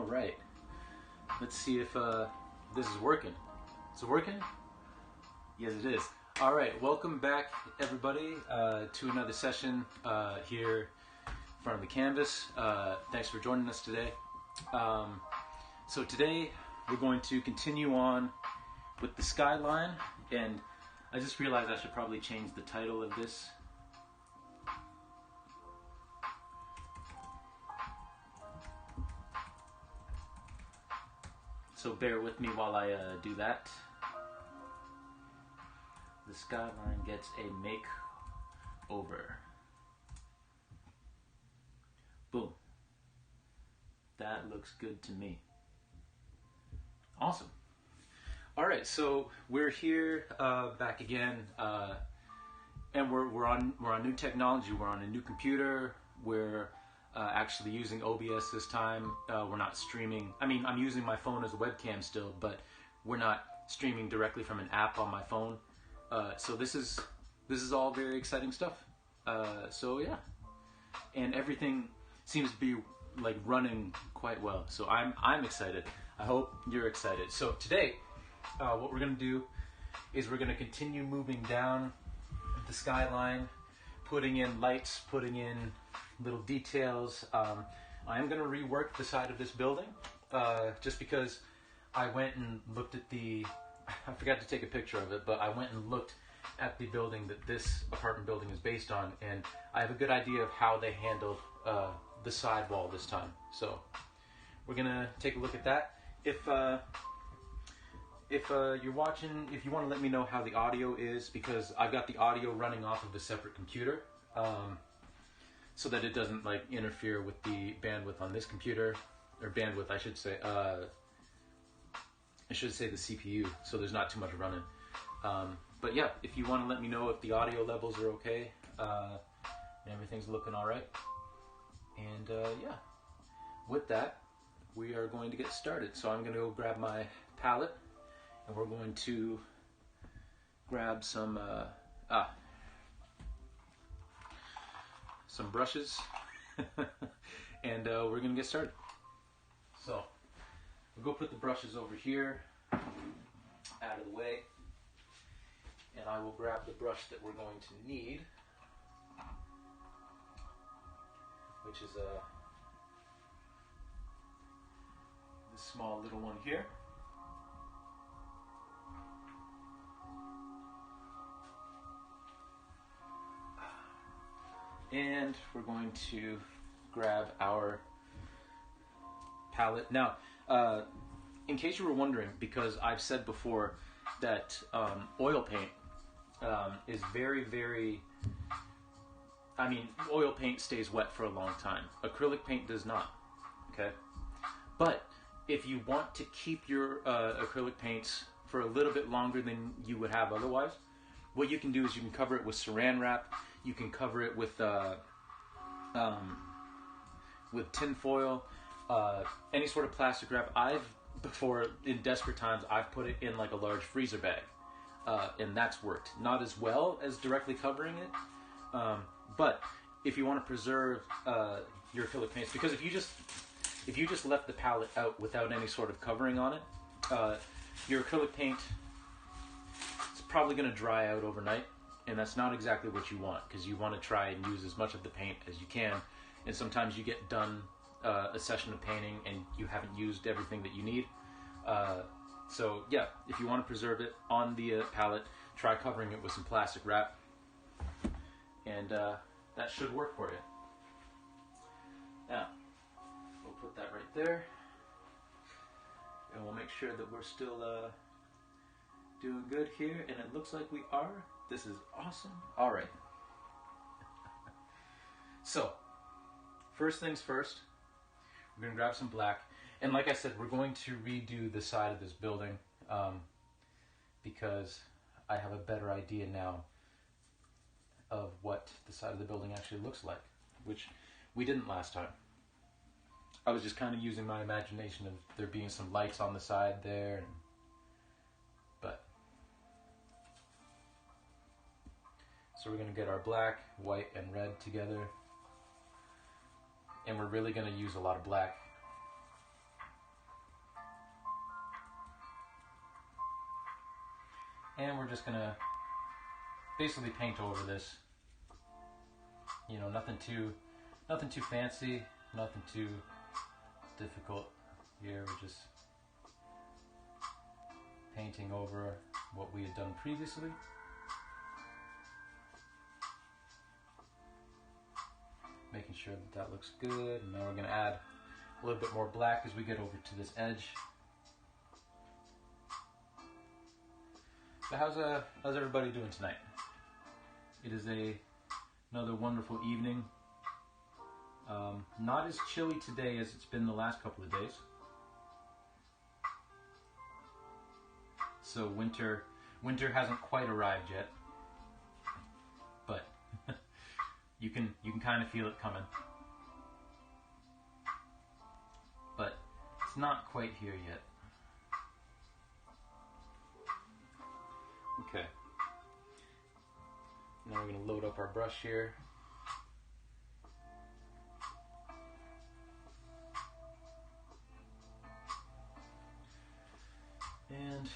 right. Let's see if this is working. Is it working? Yes, it is. All right, welcome back, everybody, to another session here in front of the canvas. Thanks for joining us today. So today we're going to continue on with the Skyline, and I just realized I should probably change the title of this. So bear with me while I do that. The Skyline gets a makeover. Boom. That looks good to me. Awesome. All right, so we're here back again, and we're on new technology. We're on a new computer. We're actually using OBS this time. We're not streaming. I mean, I'm using my phone as a webcam still, but we're not streaming directly from an app on my phone. So this is all very exciting stuff. So yeah, and everything seems to be like running quite well. So I'm excited. I hope you're excited. So today, what we're gonna do is we're gonna continue moving down the Skyline, putting in lights, putting in little details. I am going to rework the side of this building just because I went and looked at I forgot to take a picture of it, but I went and looked at the building that this apartment building is based on, and I have a good idea of how they handled the side wall this time. So we're going to take a look at that. If you're watching, if you want to let me know how the audio is, because I've got the audio running off of a separate computer, so that it doesn't like interfere with the bandwidth on this computer, or bandwidth I should say. I should say the CPU, so there's not too much running. But yeah, if you want to let me know if the audio levels are okay, and everything's looking all right. And yeah, with that, we are going to get started. So I'm going to go grab my palette, and we're going to grab some brushes, and we're gonna get started. So we'll go put the brushes over here out of the way, and I will grab the brush that we're going to need, which is this small little one here. And we're going to grab our palette. Now, in case you were wondering, because I've said before that oil paint is very, I mean, oil paint stays wet for a long time. Acrylic paint does not, okay? But if you want to keep your acrylic paints for a little bit longer than you would have otherwise, what you can do is you can cover it with saran wrap. You can cover it with tin foil, any sort of plastic wrap. Before, in desperate times, I've put it in like a large freezer bag, and that's worked. Not as well as directly covering it, but if you want to preserve your acrylic paints, because if you just left the palette out without any sort of covering on it, your acrylic paint is probably going to dry out overnight. And that's not exactly what you want, because you want to try and use as much of the paint as you can. And sometimes you get done a session of painting and you haven't used everything that you need. So yeah, if you want to preserve it on the palette, try covering it with some plastic wrap. And that should work for you. Now, we'll put that right there. And we'll make sure that we're still doing good here. And it looks like we are. This is awesome. All right. So, first things first, we're going to grab some black. And like I said, we're going to redo the side of this building because I have a better idea now of what the side of the building actually looks like, which we didn't last time. I was just kind of using my imagination of there being some lights on the side there. So we're going to get our black, white, and red together. And we're really going to use a lot of black. And we're just gonna basically paint over this. You know, nothing too fancy, nothing too difficult. Here we're just painting over what we had done previously. Making sure that that looks good. And now we're gonna add a little bit more black as we get over to this edge. So how's everybody doing tonight? It is another wonderful evening. Not as chilly today as it's been the last couple of days. So winter hasn't quite arrived yet, but you can kind of feel it coming. But it's not quite here yet. Okay. Now we're going to load up our brush here. And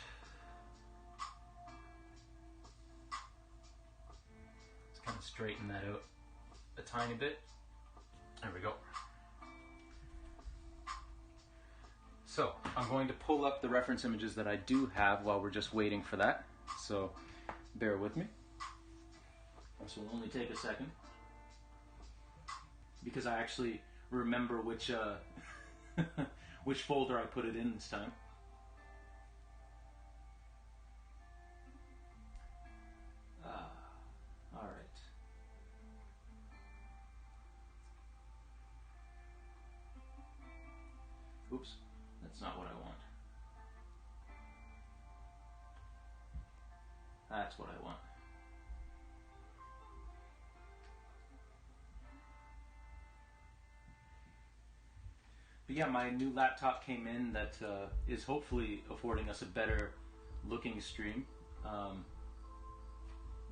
let's kind of straighten that out a tiny bit. There we go. So I'm going to pull up the reference images that I do have while we're just waiting for that. So bear with me. This will only take a second because I actually remember which which folder I put it in this time. All right. Oops, that's not what I want. That's what I want. But yeah, my new laptop came in that is hopefully affording us a better looking stream.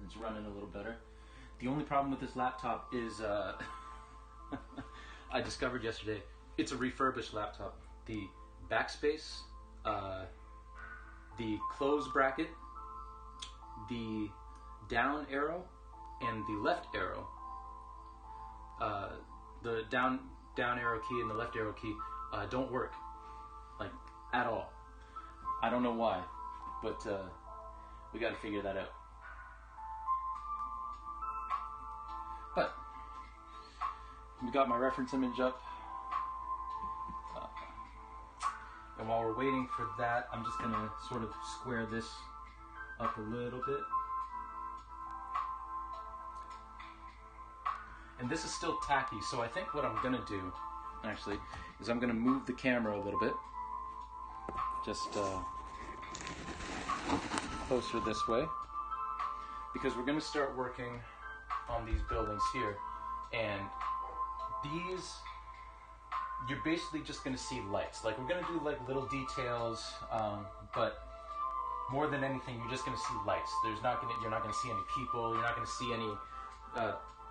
It's running a little better. The only problem with this laptop is I discovered yesterday, it's a refurbished laptop. The backspace, the close bracket, the down arrow, and the left arrow, the down arrow key and the left arrow key don't work, like, at all. I don't know why, but we got to figure that out. But we got my reference image up, and while we're waiting for that, I'm just gonna sort of square this up a little bit. And this is still tacky, so I think what I'm gonna do, actually, is I'm gonna move the camera a little bit, just closer this way, because we're gonna start working on these buildings here, and these, you're basically just gonna see lights. Like, we're gonna do like little details, but more than anything, you're just gonna see lights. You're not gonna see any people. You're not gonna see any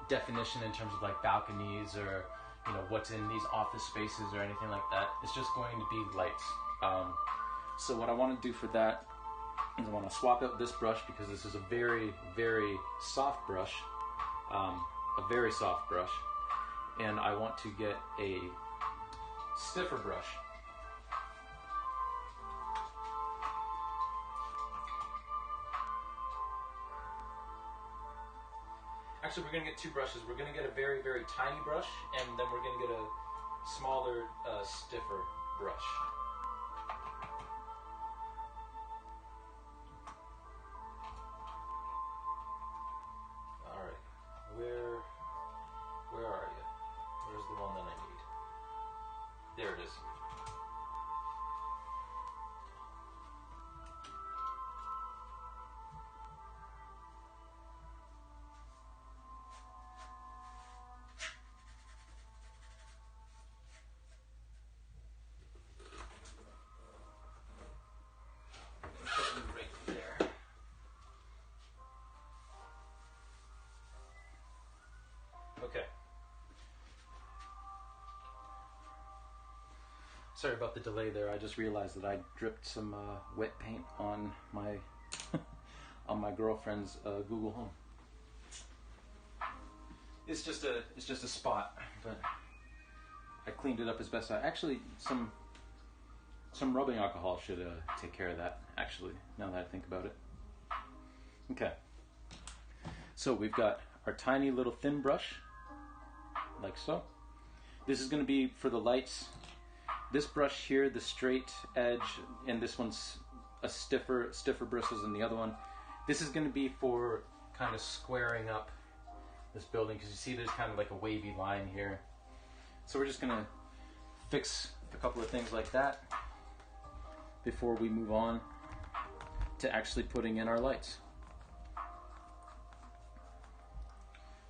definition in terms of like balconies or, you know, what's in these office spaces or anything like that. It's just going to be lights. So what I want to do for that is I want to swap out this brush, because this is a very, very soft brush, a very soft brush, and I want to get a stiffer brush. Actually, we're going to get two brushes. We're going to get a very, very tiny brush, and then we're going to get a smaller, stiffer brush. All right, where are you? Where's the one that I need? There it is. Okay. Sorry about the delay there. I just realized that I dripped some wet paint on my on my girlfriend's Google Home. It's just a spot, but I cleaned it up as best I actually some rubbing alcohol should take care of that. Actually, now that I think about it. Okay. So we've got our tiny little thin brush, like so. This is going to be for the lights. This brush here, the straight edge, and this one's a stiffer bristles than the other one. This is going to be for kind of squaring up this building, because you see there's kind of like a wavy line here. So we're just going to fix a couple of things like that before we move on to actually putting in our lights.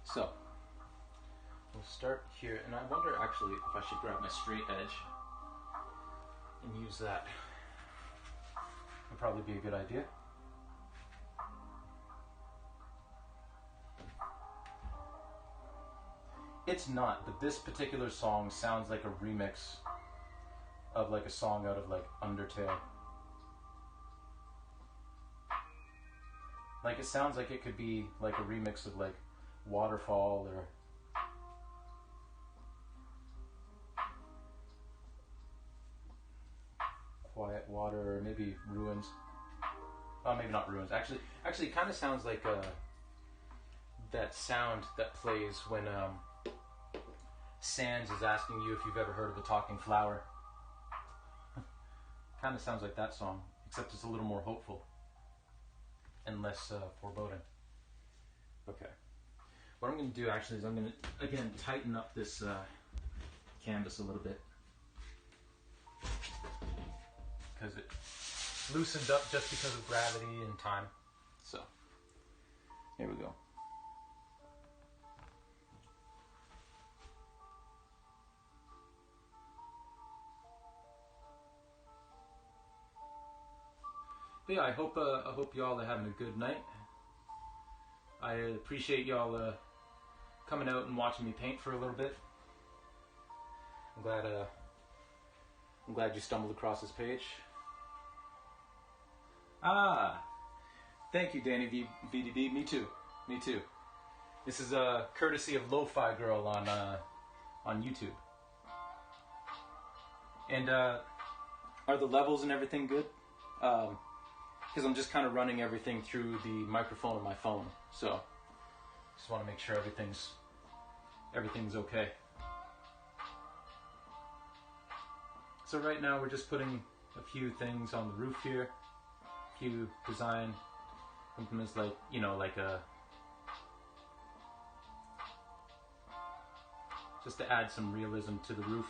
So we'll start here, and I wonder actually if I should grab my straight edge and use that. Would probably be a good idea. It's not, but this particular song sounds like a remix of like a song out of like Undertale. Like it sounds like it could be like a remix of like Waterfall or Quiet Water, or maybe Ruins. Oh, maybe not Ruins. Actually, it kind of sounds like that sound that plays when Sans is asking you if you've ever heard of a talking flower. Kind of sounds like that song, except it's a little more hopeful and less foreboding. Okay. What I'm going to do actually is I'm going to, again, tighten up this canvas a little bit, because it loosened up just because of gravity and time. So, here we go. But yeah, I hope y'all are having a good night. I appreciate y'all coming out and watching me paint for a little bit. I'm glad you stumbled across this page. Thank you, Danny VDB. Me too. This is courtesy of Lofi Girl on YouTube. And are the levels and everything good? Because I'm just kind of running everything through the microphone of my phone, so just want to make sure everything's okay. So right now we're just putting a few things on the roof here, a few design implements, like, you know, like just to add some realism to the roof.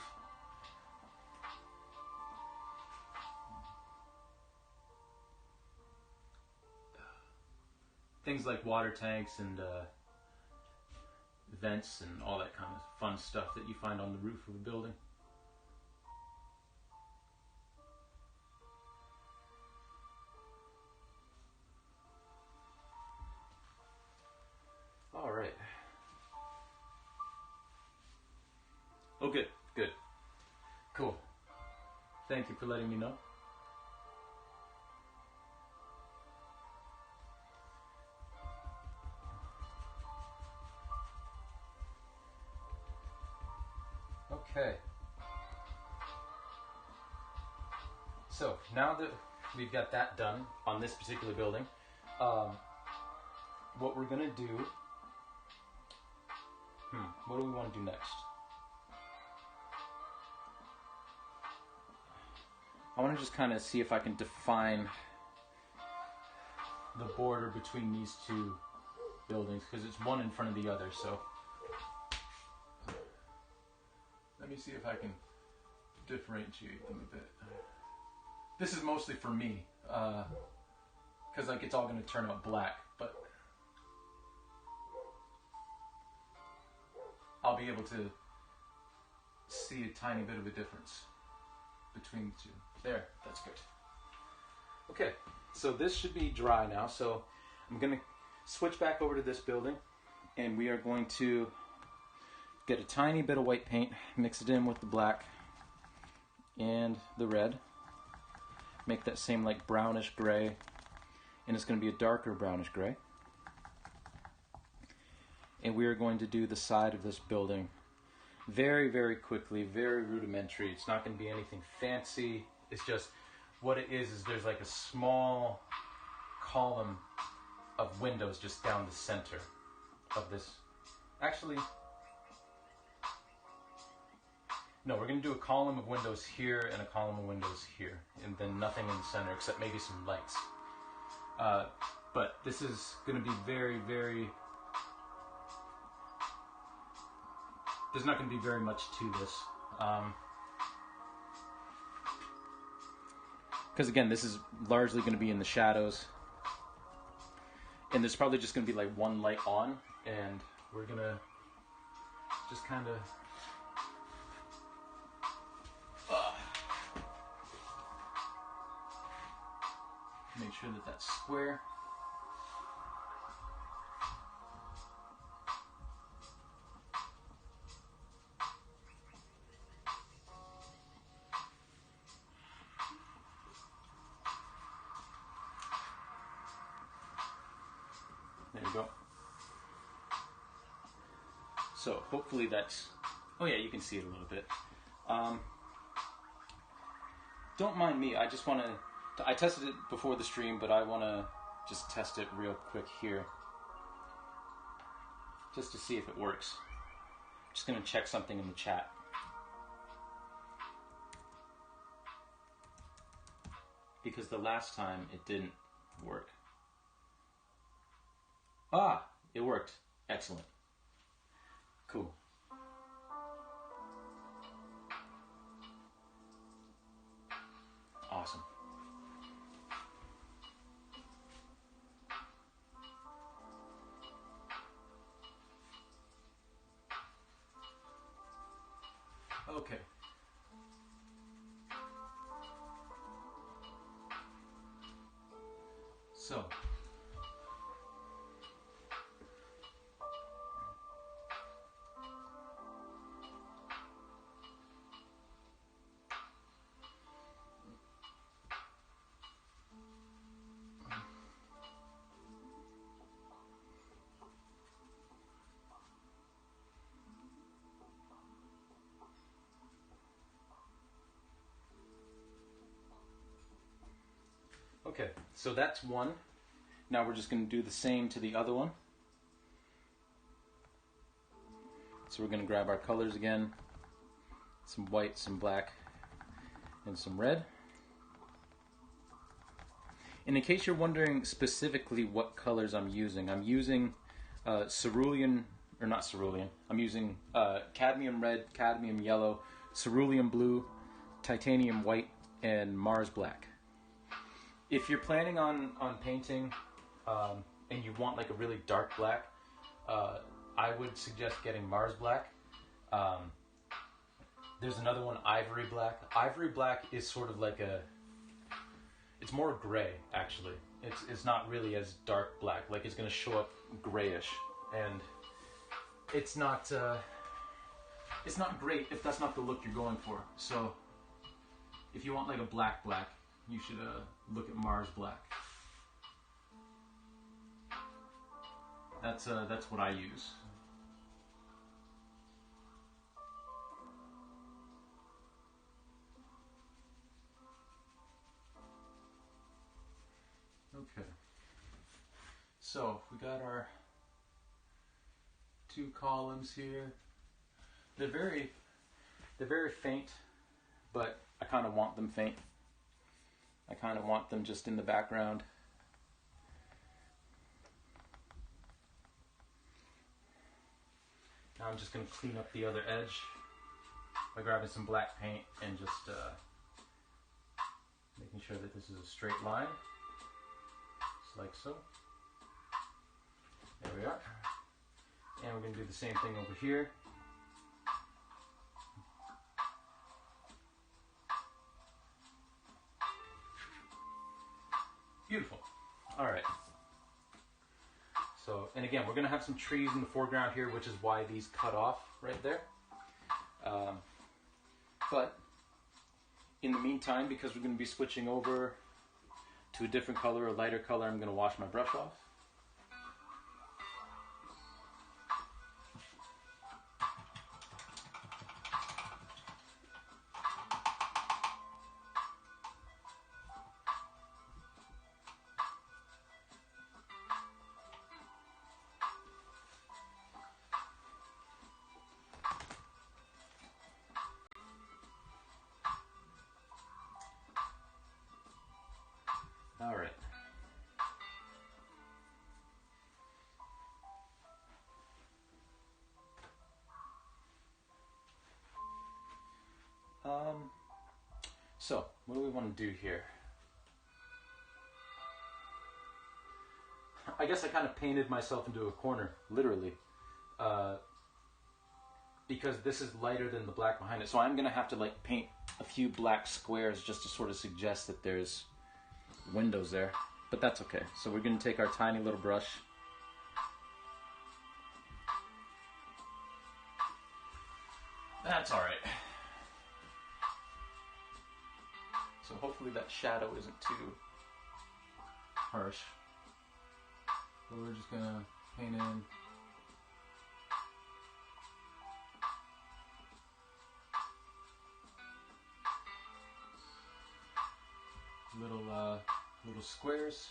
Things like water tanks and vents and all that kind of fun stuff that you find on the roof of a building. All right. Oh, good. Cool. Thank you for letting me know. Okay, so now that we've got that done on this particular building, what we're going to do, what do we want to do next? I want to just kind of see if I can define the border between these two buildings, because it's one in front of the other, so let me see if I can differentiate them a bit. This is mostly for me, because like it's all going to turn out black, but I'll be able to see a tiny bit of a difference between the two. There, that's good. Okay, so this should be dry now, so I'm going to switch back over to this building, and we are going to get a tiny bit of white paint, mix it in with the black and the red, make that same like brownish gray, and it's going to be a darker brownish gray. And we are going to do the side of this building very, very quickly, very rudimentary. It's not going to be anything fancy. It's just what it is there's like a small column of windows just down the center of this. Actually, no, we're going to do a column of windows here and a column of windows here, and then nothing in the center except maybe some lights. But this is going to be very, very... There's not going to be very much to this. Because again, this is largely going to be in the shadows. And there's probably just going to be like one light on, and we're going to just kind of... make sure that that's square. There you go. So hopefully that's, oh yeah, you can see it a little bit. Don't mind me, I just want to, I tested it before the stream, but I want to just test it real quick here. Just to see if it works. Just going to check something in the chat. Because the last time it didn't work. Ah, it worked. Excellent. Cool. Awesome. Okay. So. Okay, so that's one. Now we're just going to do the same to the other one. So we're going to grab our colors again. Some white, some black, and some red. And in case you're wondering specifically what colors I'm using cerulean, or not cerulean, I'm using cadmium red, cadmium yellow, cerulean blue, titanium white, and Mars black. If you're planning on painting and you want like a really dark black, I would suggest getting Mars black. There's another one, ivory black. Ivory black is sort of like it's more gray actually. It's not really as dark black. Like it's going to show up grayish, and it's not great if that's not the look you're going for. So if you want like a black, you should look at Mars black. That's what I use. Okay. So we got our two columns here. They're very faint, but I kind of want them faint. I kind of want them just in the background. Now I'm just going to clean up the other edge by grabbing some black paint and just making sure that this is a straight line, just like so. There we are. And we're going to do the same thing over here. Beautiful. All right. So, and again, we're going to have some trees in the foreground here, which is why these cut off right there. But in the meantime, because we're going to be switching over to a different color, a lighter color. I'm going to wash my brush off. All right. So what do we want to do here? I guess I kind of painted myself into a corner, literally, because this is lighter than the black behind it. So I'm gonna have to like paint a few black squares just to sort of suggest that there's windows there, but that's okay. So we're gonna take our tiny little brush. That's all right. So hopefully that shadow isn't too harsh. So we're just gonna paint in little squares,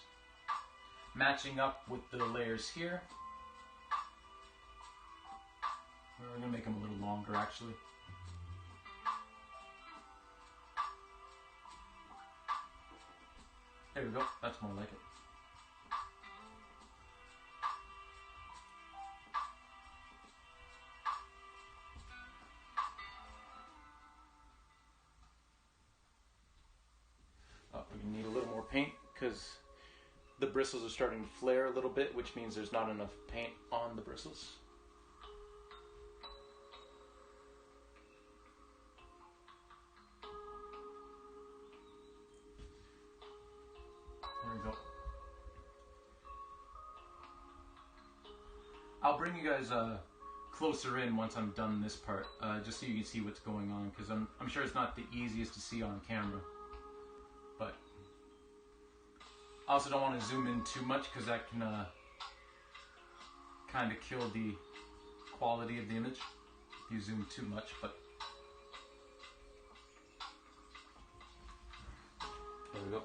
matching up with the layers here. We're gonna make them a little longer, actually. There we go. That's more like it. Oh, we're gonna need a little more paint because the bristles are starting to flare a little bit, which means there's not enough paint on the bristles. There we go. I'll bring you guys closer in once I'm done this part, just so you can see what's going on, because I'm sure it's not the easiest to see on camera. But I also don't want to zoom in too much because that can kind of kill the quality of the image if you zoom too much. But there we go.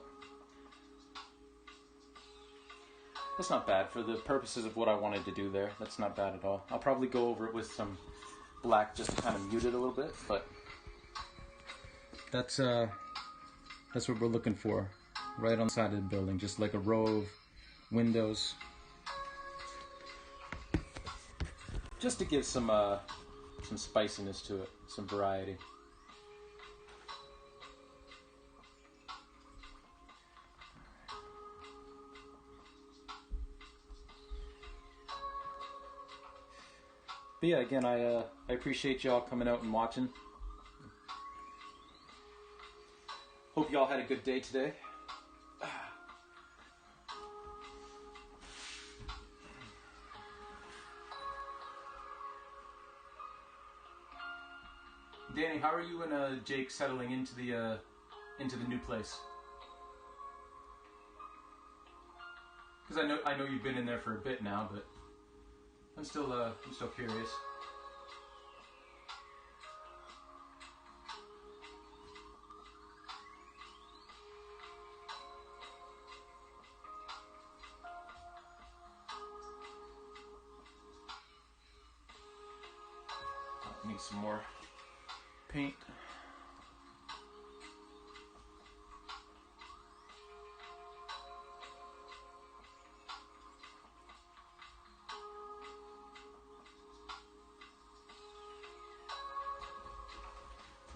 That's not bad for the purposes of what I wanted to do there. That's not bad at all. I'll probably go over it with some black just to kind of mute it a little bit, but that's what we're looking for, right on the side of the building, just like a row of windows, just to give some spiciness to it, some variety. But yeah, again, I appreciate y'all coming out and watching. Hope y'all had a good day today. Danny, how are you and Jake settling into the new place? Because I know you've been in there for a bit now, but I'm still curious. Need some more paint.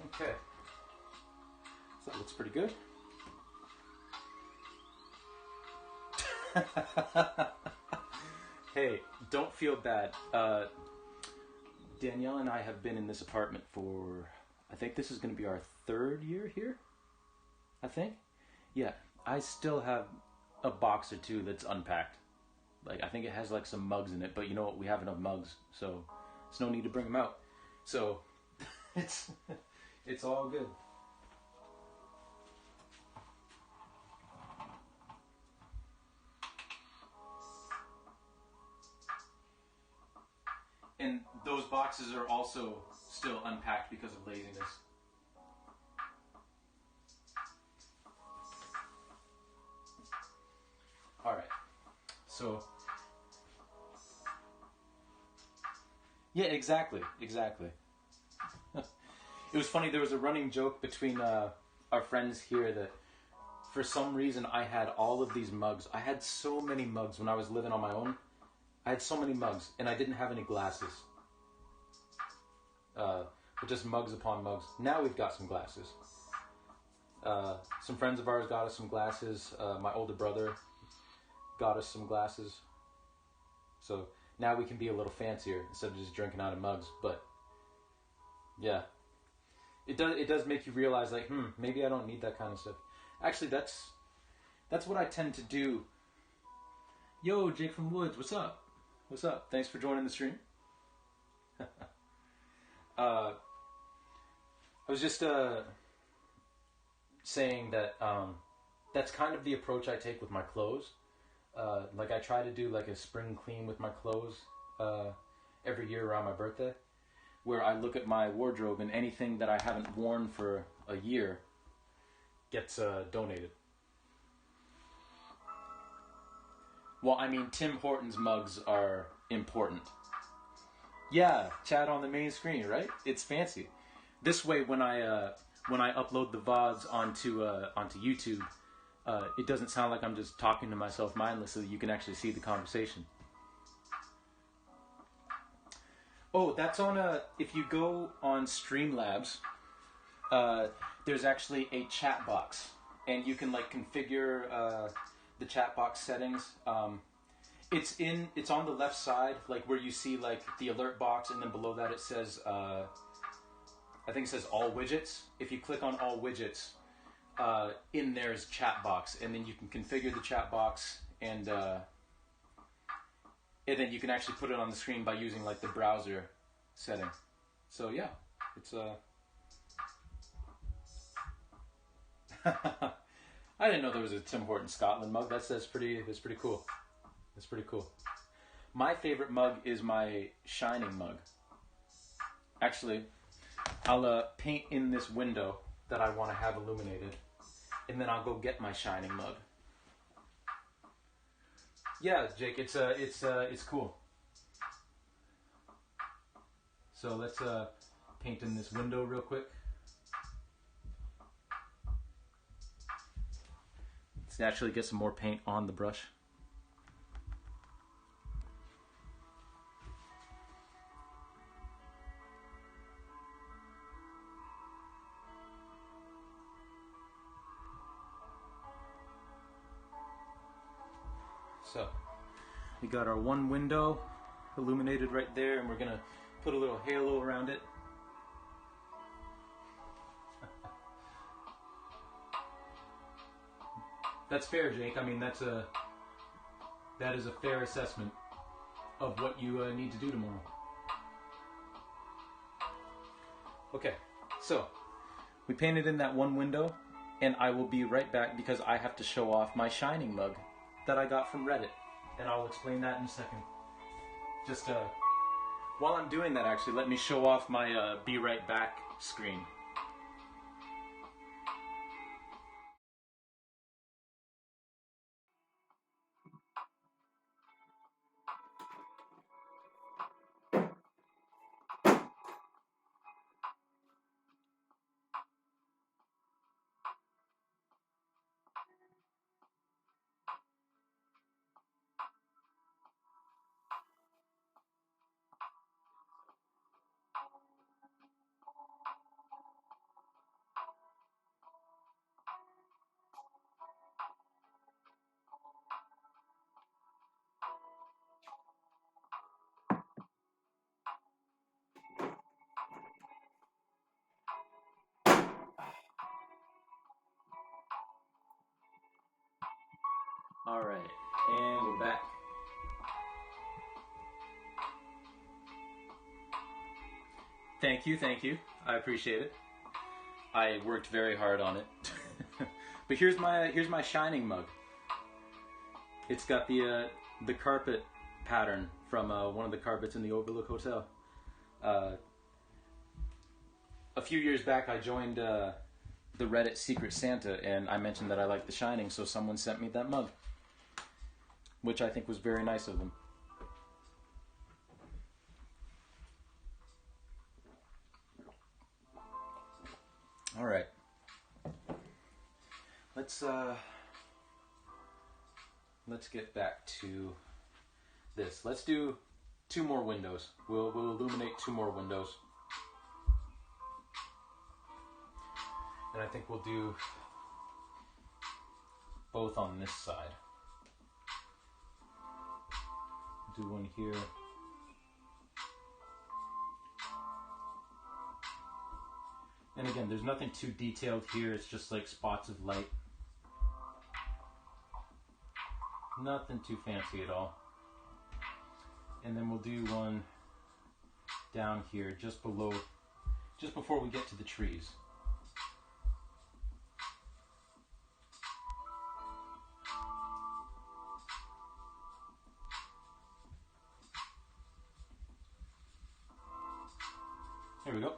Okay, so that looks pretty good. Hey, don't feel bad. Danielle and I have been in this apartment for, I think this is going to be our 3rd year here. I think. Yeah, I still have a box or two that's unpacked. Like, I think it has like some mugs in it, but you know what? We have enough mugs, so there's no need to bring them out. So it's all good. those boxes are also still unpacked because of laziness. All right, so yeah, exactly. It was funny. There was a running joke between our friends here that for some reason I had all of these mugs. I had so many mugs when I was living on my own. I had so many mugs, and I didn't have any glasses. But just mugs upon mugs. Now we've got some glasses. Some friends of ours got us some glasses. My older brother got us some glasses. So now we can be a little fancier instead of just drinking out of mugs. But yeah, it does make you realize, like, maybe I don't need that kind of stuff. Actually, that's what I tend to do. Yo, Jake from Woods, what's up? What's up? Thanks for joining the stream. I was just saying that that's kind of the approach I take with my clothes. Like I try to do like a spring clean with my clothes every year around my birthday, where I look at my wardrobe and anything that I haven't worn for a year gets donated. Well, I mean, Tim Hortons mugs are important. Yeah, chat on the main screen, right? It's fancy. This way, when I upload the VODs onto YouTube, it doesn't sound like I'm just talking to myself mindlessly. You can actually see the conversation. Oh, that's on if you go on Streamlabs, there's actually a chat box, and you can like configure the chat box settings. It's on the left side, like where you see like the alert box, and then below that it says I think it says all widgets. If you click on all widgets, in there's chat box, and then you can configure the chat box, and then you can actually put it on the screen by using like the browser setting. So yeah, it's I didn't know there was a Tim Hortons Scotland mug. That's pretty cool. That's pretty cool. My favorite mug is my Shining mug. Actually, I'll paint in this window that I want to have illuminated, and then I'll go get my Shining mug. Yeah, Jake, it's cool. So let's paint in this window real quick. Let's actually get some more paint on the brush. So we got our one window illuminated right there, and we're gonna put a little halo around it. That's fair, Jake. I mean, that is a fair assessment of what you need to do tomorrow. Okay, so we painted in that one window, and I will be right back because I have to show off my Shining mug that I got from Reddit, and I'll explain that in a second. Just while I'm doing that, actually, let me show off my be right back screen. All right, and we're back. Thank you. I appreciate it. I worked very hard on it. But here's my Shining mug. It's got the carpet pattern from one of the carpets in the Overlook Hotel. A few years back, I joined the Reddit Secret Santa, and I mentioned that I liked The Shining, so someone sent me that mug, which I think was very nice of them. All right, let's get back to this. Let's do 2 more windows. We'll illuminate 2 more windows. And I think we'll do both on this side. Do one here. And again, there's nothing too detailed here. It's just like spots of light. Nothing too fancy at all. And then we'll do one down here, just before we get to the trees. There we go.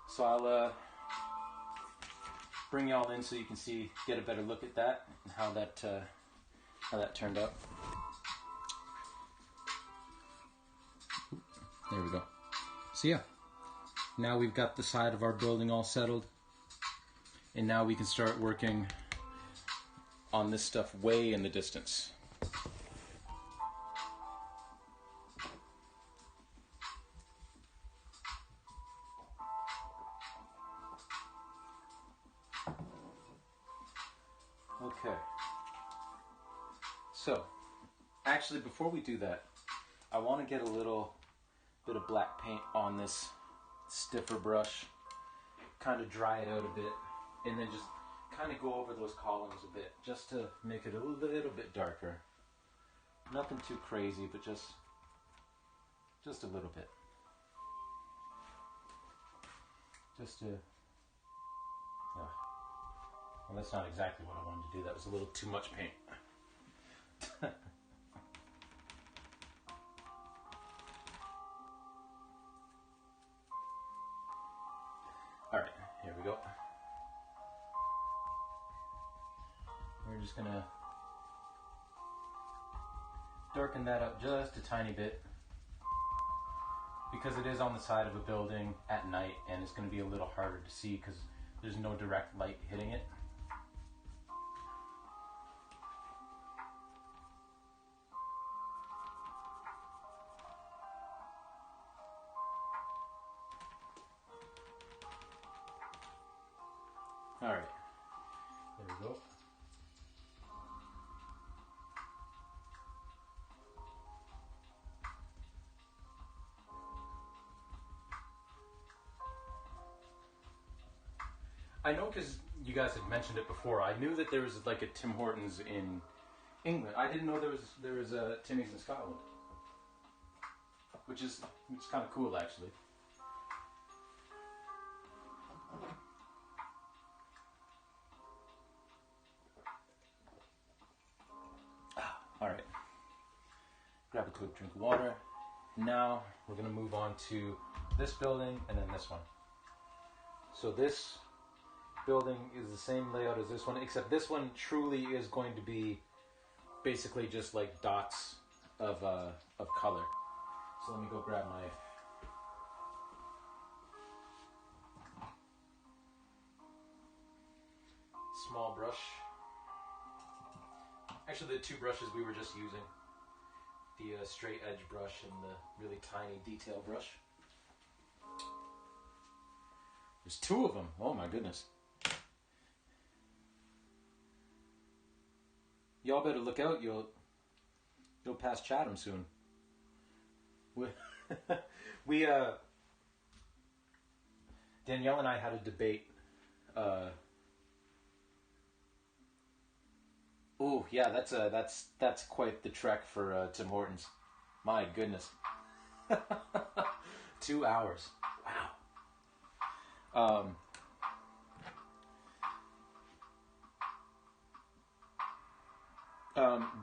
So I'll bring y'all in so you can get a better look at that and how that turned out. There we go. So yeah, now we've got the side of our building all settled, and now we can start working on this stuff way in the distance. Okay. So, actually, before we do that, I want to get a little bit of black paint on this stiffer brush, kind of dry it out a bit, and then just kind of go over those columns a bit, just to make it a little bit darker. Nothing too crazy, but just a little bit. Just to, yeah. Well, that's not exactly what I wanted to do. That was a little too much paint. All right, here we go. We're just gonna darken that up just a tiny bit, because it is on the side of a building at night, and it's going to be a little harder to see because there's no direct light hitting it. All right, there we go. I know because you guys had mentioned it before. I knew that there was like a Tim Hortons in England. I didn't know there was a Timmy's in Scotland, which is kind of cool actually. All right, grab a quick drink of water. Now we're gonna move on to this building and then this one. So this building is the same layout as this one, except this one truly is going to be basically just like dots of color. So let me go grab my small brush. Actually, the 2 brushes we were just using, the straight edge brush and the really tiny detail brush. There's 2 of them. Oh my goodness. Y'all better look out. You'll pass Chatham soon. We Danielle and I had a debate. Oh yeah, that's quite the trek for Tim Hortons. My goodness, 2 hours. Wow.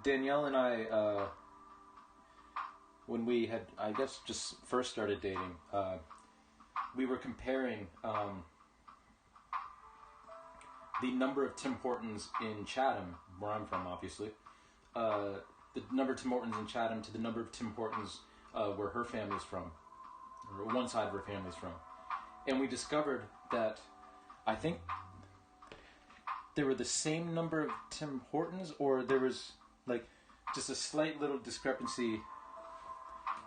Danielle and I when we had, I guess, just first started dating, we were comparing the number of Tim Hortons in Chatham, where I'm from, obviously, the number of Tim Hortons in Chatham to the number of Tim Hortons where her family's from, or one side of her family's from. And we discovered that I think there were the same number of Tim Hortons, or there was like just a slight little discrepancy.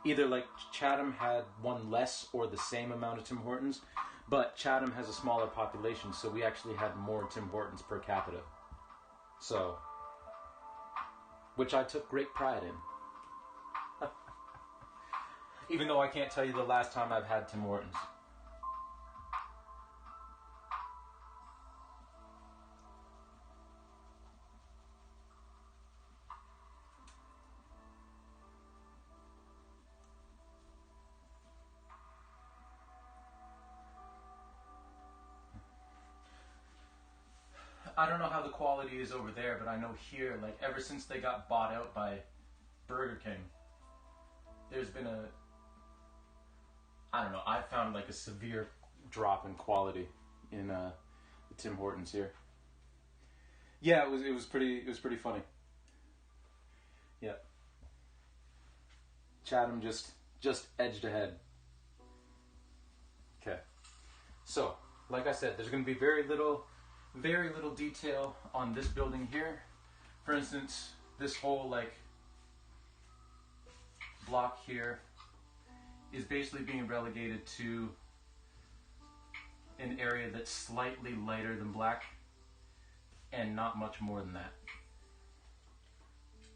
Either like Chatham had one less or the same amount of Tim Hortons, but Chatham has a smaller population, so we actually had more Tim Hortons per capita. So, which I took great pride in. Even though I can't tell you the last time I've had Tim Hortons. I don't know how the quality is over there, but I know here, like ever since they got bought out by Burger King, there's been I don't know, I found like a severe drop in quality in the Tim Hortons here. Yeah, it was pretty funny. Yeah. Chatham just edged ahead. Okay. So, like I said, there's going to be very little detail on this building here. For instance, this whole like block here is basically being relegated to an area that's slightly lighter than black and not much more than that.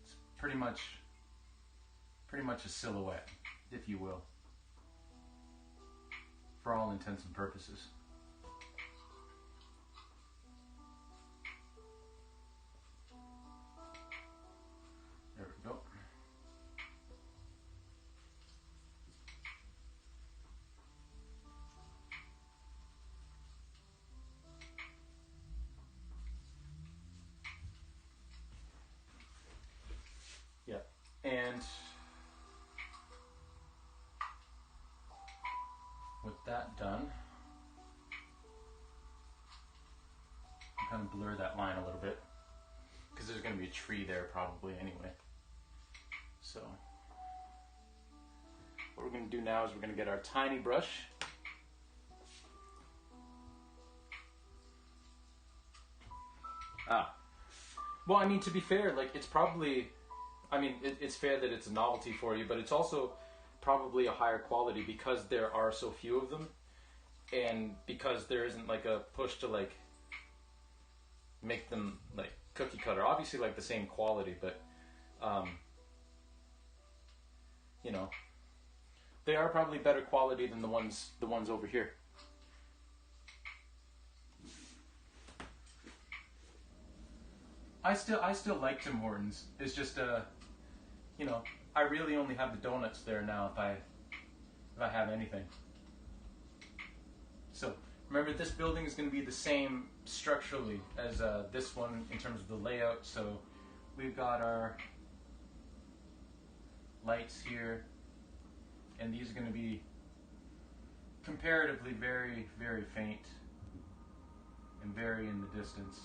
It's pretty much a silhouette, if you will, for all intents and purposes. There we go. Yeah, and with that done, I'll kind of blur that line a little bit because there's going to be a tree there probably anyway. So what we're going to do now is we're going to get our tiny brush. Well, I mean, to be fair, like it's probably, I mean, it's fair that it's a novelty for you, but it's also probably a higher quality because there are so few of them, and because there isn't like a push to like make them like cookie cutter. Obviously, like the same quality, but you know, they are probably better quality than the ones over here. I still like Tim Hortons. It's just you know, I really only have the donuts there now if I have anything. So remember, this building is going to be the same structurally as this one in terms of the layout. So we've got our lights here, and these are going to be comparatively very, very faint and very in the distance.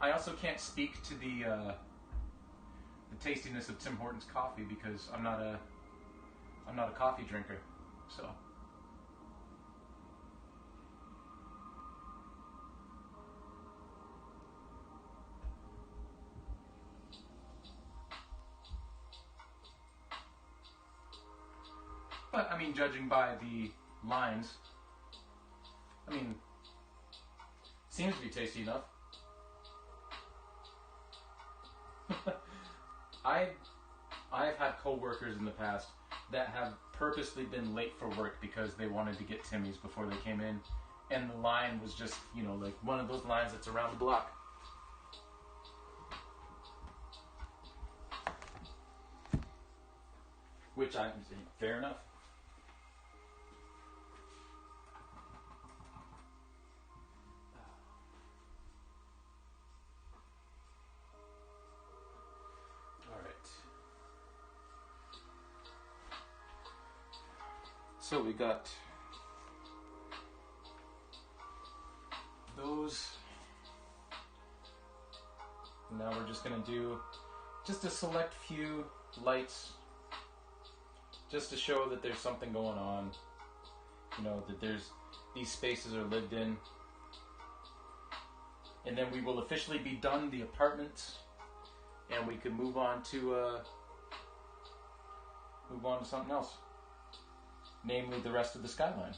I also can't speak to the tastiness of Tim Hortons coffee because I'm not a coffee drinker, so. But I mean, judging by the lines, I mean, seems to be tasty enough. I've had co-workers in the past that have purposely been late for work because they wanted to get Timmy's before they came in, and the line was just, you know, like one of those lines that's around the block. Which I'm saying, fair enough. So we got those. Now we're just going to do just a select few lights just to show that there's something going on. You know, that these spaces are lived in. And then we will officially be done the apartments, and we can move on to something else, namely the rest of the Skyline.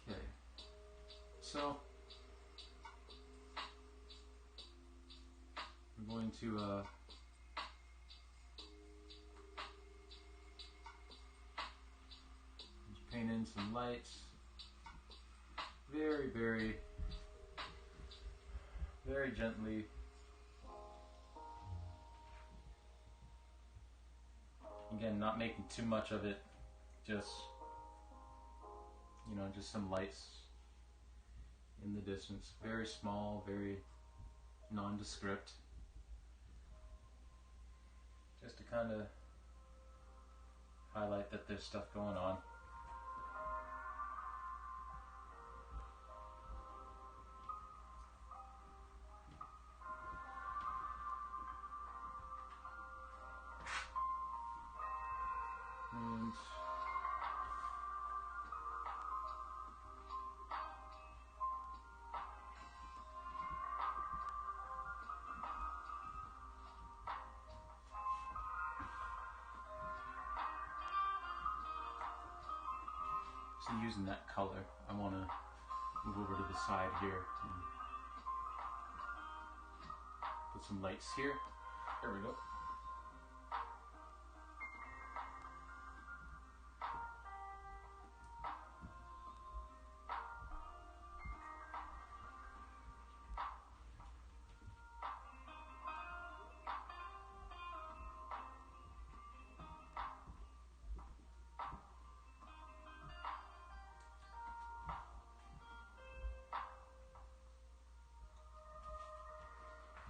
Okay, so we're going to paint in some lights, very, very, very gently. Again, not making too much of it, just, you know, just some lights in the distance. Very small, very nondescript. Just to kind of highlight that there's stuff going on. And so using that color, I want to move over to the side here and put some lights here. There we go.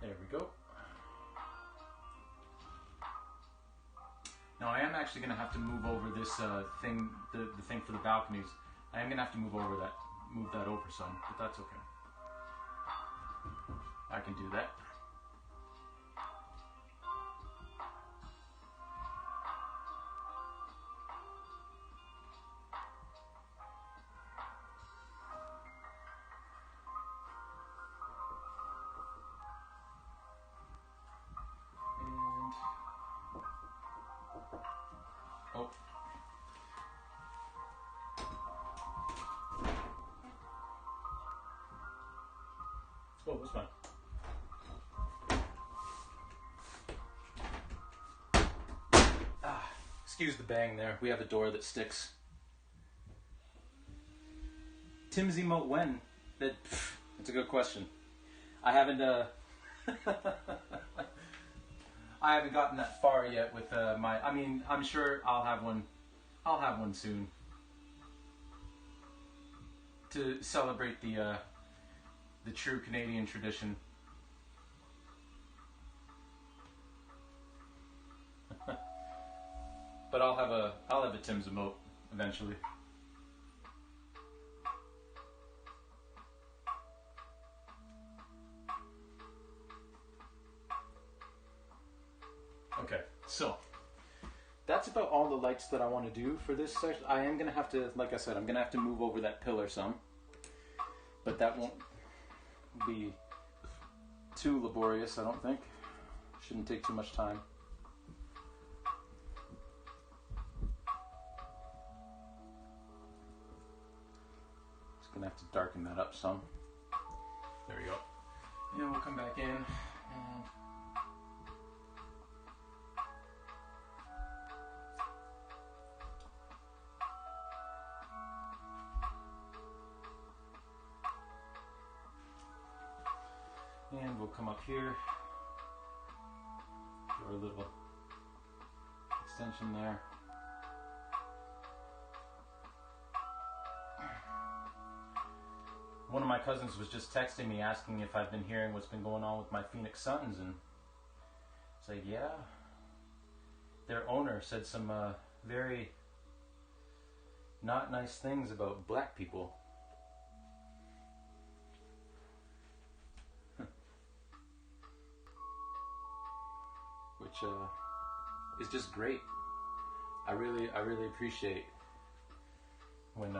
There we go. Now I am actually going to have to move over this thing, the thing for the balconies. I am going to have to move that over some, but that's okay. I can do that. Oh. Oh, it was fine. Excuse the bang there. We have a door that sticks. Tim's emote when? That's a good question. I haven't I haven't gotten that far yet with my. I mean, I'm sure I'll have one. I'll have one soon to celebrate the true Canadian tradition. But I'll have a Tim's emote eventually. Okay, so that's about all the lights that I want to do for this section. I am gonna have to, like I said, I'm gonna have to move over that pillar some, but that won't be too laborious, I don't think. Shouldn't take too much time. Just gonna have to darken that up some. There we go. And we'll come back in and we'll come up here, do our little extension there. one of my cousins was just texting me asking if I've been hearing what's been going on with my Phoenix Suns, and it's like, yeah, their owner said some very not nice things about black people. Which is just great. I really appreciate when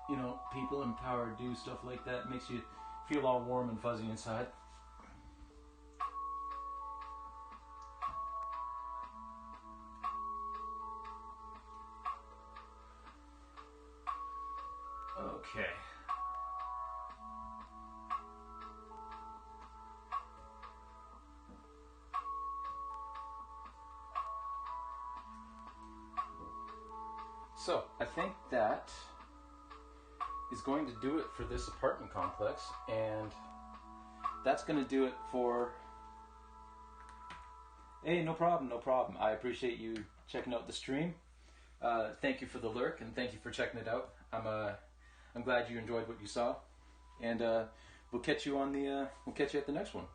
you know, people in power do stuff like that. It makes you feel all warm and fuzzy inside. Okay. So, I think that is going to do it for this apartment complex, and that's going to do it for... Hey, no problem, no problem. I appreciate you checking out the stream. Thank you for the lurk, and thank you for checking it out. I'm glad you enjoyed what you saw, and we'll catch you on the we'll catch you at the next one.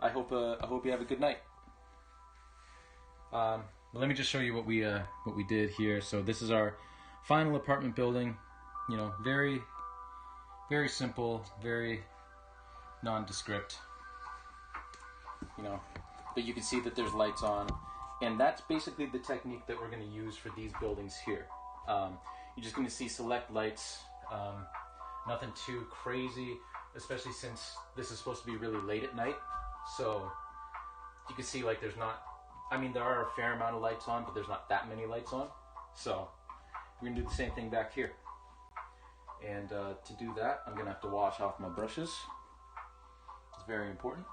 I hope you have a good night. Let me just show you what we did here. So this is our final apartment building. You know, very simple, very nondescript. You know, but you can see that there's lights on, and that's basically the technique that we're going to use for these buildings here. You're just going to see select lights, nothing too crazy, especially since this is supposed to be really late at night. So you can see, like, there's not, I mean, there are a fair amount of lights on, but there's not that many lights on. So we're going to do the same thing back here. And to do that, I'm going to have to wash off my brushes. It's very important.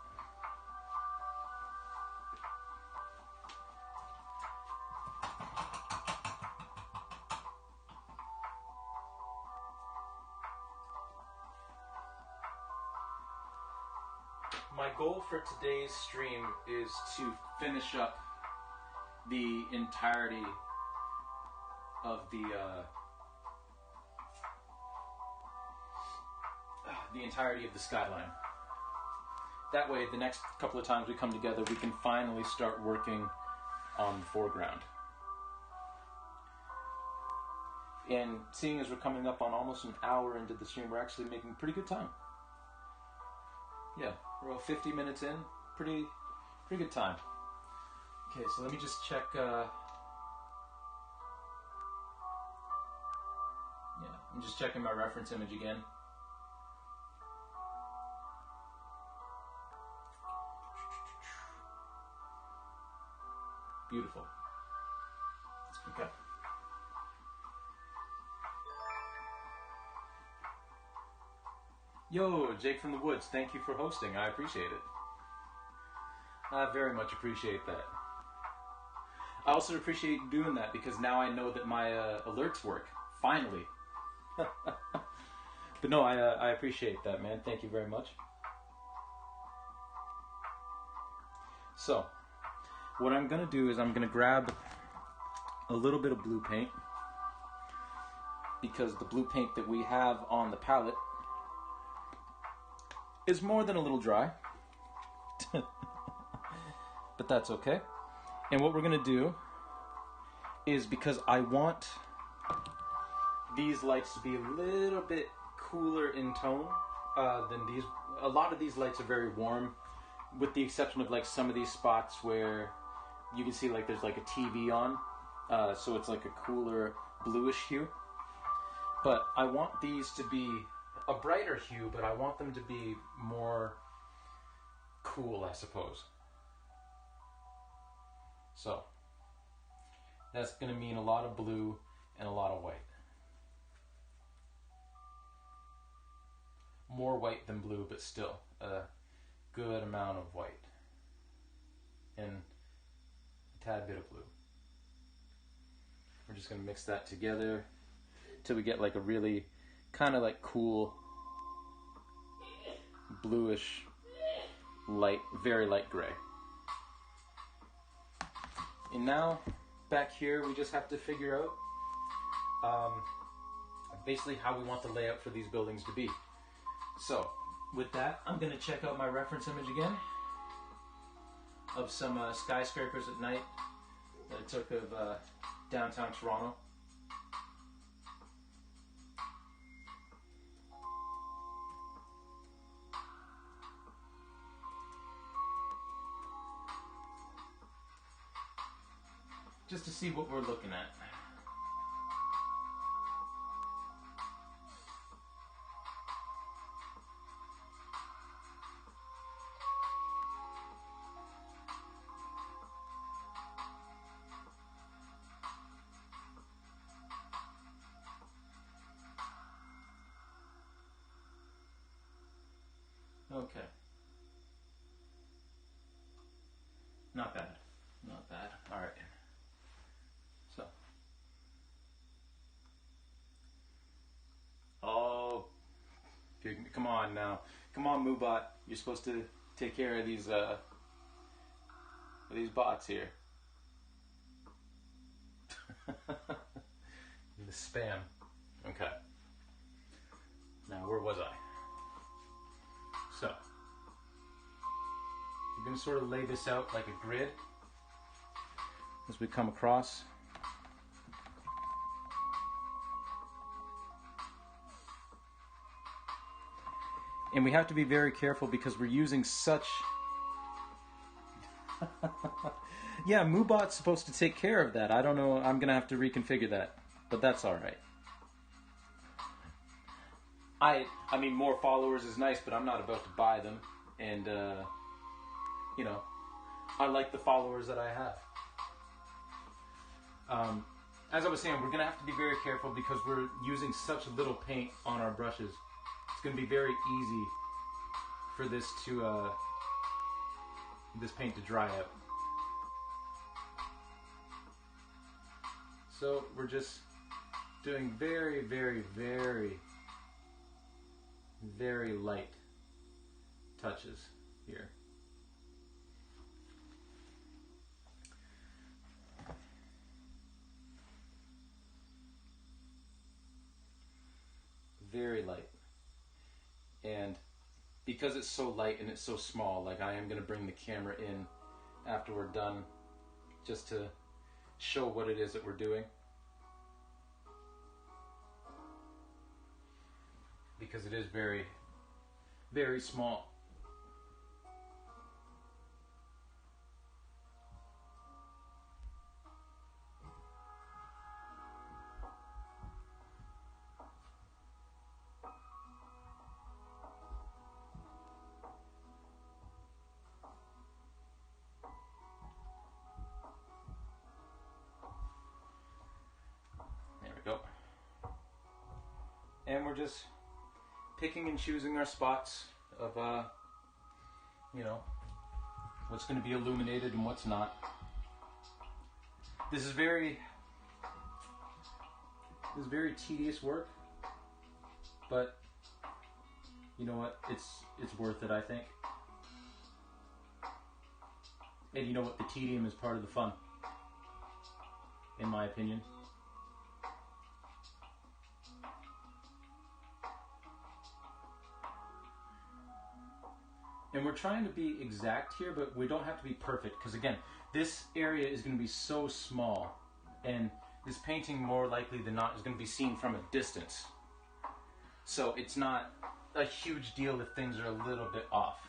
My goal for today's stream is to finish up the entirety of the Skyline. That way, the next couple of times we come together, we can finally start working on the foreground. And seeing as we're coming up on almost an hour into the stream, we're actually making pretty good time. Yeah, we're about 50 minutes in. Pretty good time. Okay, so let me just check. Yeah, I'm just checking my reference image again. Beautiful. Okay. Yo, Jake from the Woods, thank you for hosting. I appreciate it. I very much appreciate that. I also appreciate you doing that because now I know that my alerts work. Finally. But no, I appreciate that, man. Thank you very much. So, what I'm going to do is I'm going to grab a little bit of blue paint because the blue paint that we have on the palette is more than a little dry. But that's okay. And what we're going to do is, because I want these lights to be a little bit cooler in tone than these. A lot of these lights are very warm, with the exception of like some of these spots where you can see like there's like a TV on, so it's like a cooler bluish hue. But I want these to be a brighter hue, but I want them to be more cool, I suppose. So that's going to mean a lot of blue and a lot of white. More white than blue, but still a good amount of white and a tad bit of blue. We're just going to mix that together till we get like a really kind of like cool bluish light, very light gray. And now back here we just have to figure out basically how we want the layout for these buildings to be. So with that, I'm going to check out my reference image again of some skyscrapers at night that I took of downtown Toronto. Just to see what we're looking at. Okay. Not bad. Not bad. All right. So. Oh. Come on now. Come on, Moobot. You're supposed to take care of these bots here. The spam. Okay. Now, where was I? So, we're going to sort of lay this out like a grid as we come across. And we have to be very careful because we're using such... Yeah, Moobot's supposed to take care of that. I don't know, I'm going to have to reconfigure that, but that's alright. I mean, more followers is nice, but I'm not about to buy them. And, you know, I like the followers that I have. As I was saying, we're going to have to be very careful because we're using such little paint on our brushes. It's going to be very easy for this to, this paint to dry out. So we're just doing very, very, very, very light touches here. Very light. And because it's so light and it's so small, like I am going to bring the camera in after we're done just to show what it is that we're doing. Because it is very, very small. There we go. And we're just picking and choosing our spots of, you know, what's going to be illuminated and what's not. This is very tedious work, but you know what? It's worth it, I think. And you know what? The tedium is part of the fun, in my opinion. And we're trying to be exact here, but we don't have to be perfect, because again, this area is going to be so small, and this painting more likely than not is going to be seen from a distance. So it's not a huge deal if things are a little bit off,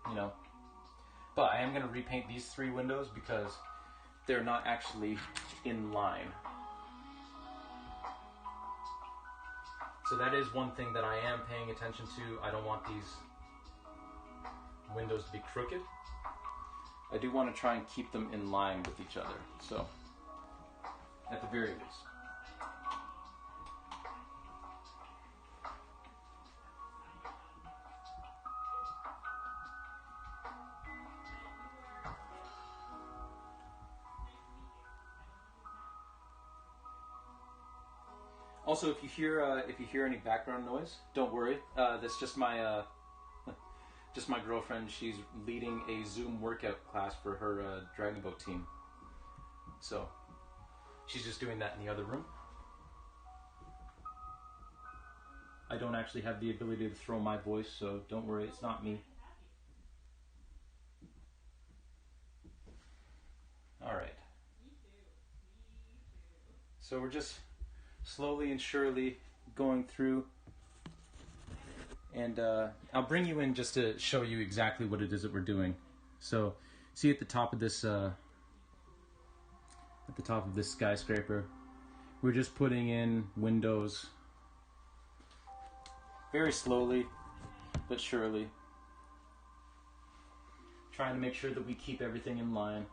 you know. But I am going to repaint these 3 windows because they're not actually in line. So that is one thing that I am paying attention to. I don't want these windows to be crooked. I do want to try and keep them in line with each other. So, at the very least. Also, if you hear any background noise, don't worry. That's just my girlfriend. She's leading a Zoom workout class for her Dragon Boat team. So She's just doing that in the other room. I don't actually have the ability to throw my voice, so don't worry, it's not me. Alright. So we're just slowly and surely going through, and I'll bring you in just to show you exactly what it is that we're doing. So, see at the top of this skyscraper, we're just putting in windows very slowly but surely, trying to make sure that we keep everything in line.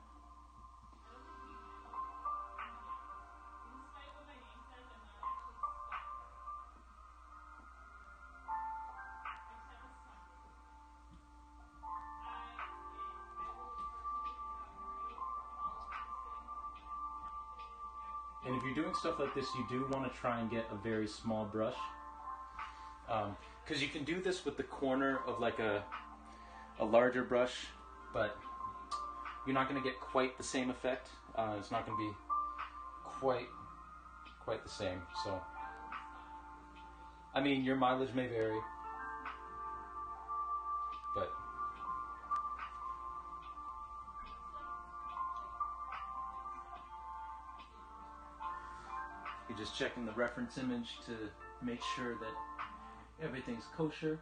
And if you're doing stuff like this, you do want to try and get a very small brush. Because you can do this with the corner of like a larger brush, but you're not going to get quite the same effect. It's not going to be quite the same. So, I mean, your mileage may vary, but you're just checking the reference image to make sure that everything's kosher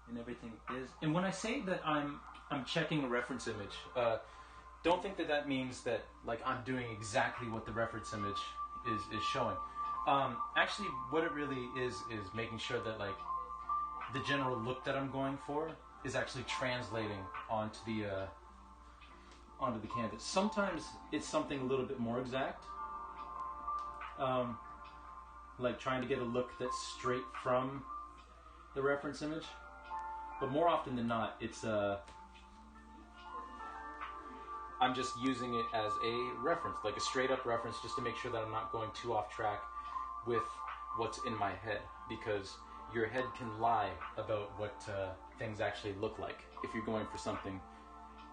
and everything is. And when I say that I'm checking a reference image, don't think that that means that like I'm doing exactly what the reference image is showing. Actually, what it really is making sure that like the general look that I'm going for is actually translating onto the canvas. Sometimes it's something a little bit more exact, like trying to get a look that's straight from the reference image. But more often than not, it's I'm just using it as a reference, like a straight up reference, just to make sure that I'm not going too off track with what's in my head, because your head can lie about what things actually look like if you're going for something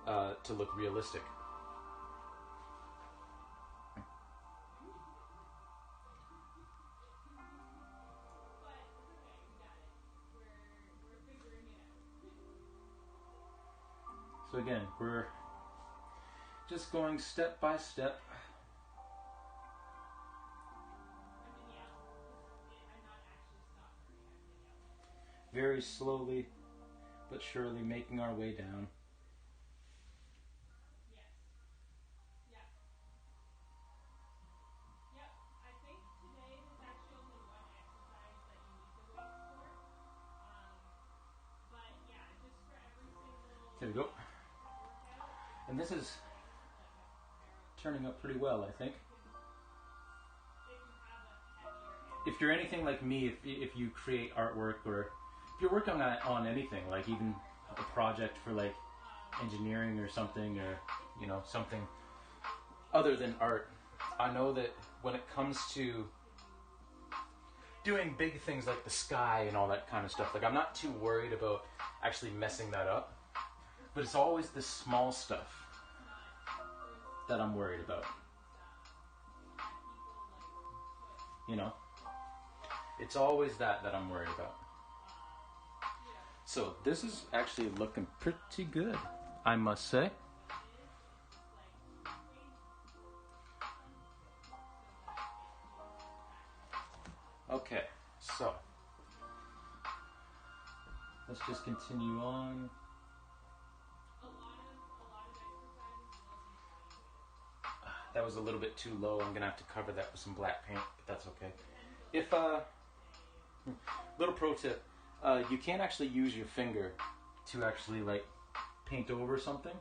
to look realistic. So again, we're just going step by step. Very slowly but surely making our way down. There we go. And this is turning out pretty well, I think. If you're anything like me, if you create artwork, or if you're working on anything, like even a project for like engineering or something, or you know, something other than art, I know that when it comes to doing big things like the sky and all that kind of stuff, like I'm not too worried about actually messing that up, but it's always the small stuff that I'm worried about. You know? It's always that I'm worried about. So this is actually looking pretty good, I must say. Okay, so let's just continue on. That was a little bit too low. I'm gonna have to cover that with some black paint, but that's okay. If little pro tip, you can't actually use your finger to actually like paint over something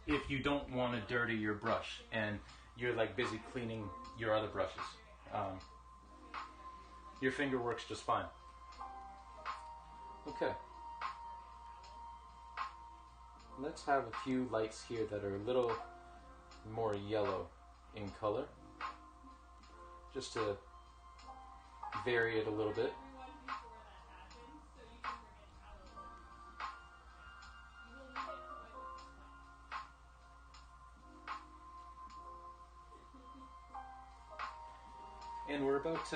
if you don't want to dirty your brush and you're like busy cleaning your other brushes. Your finger works just fine. Okay. Let's have a few lights here that are a little more yellow in color, just to vary it a little bit. And we're about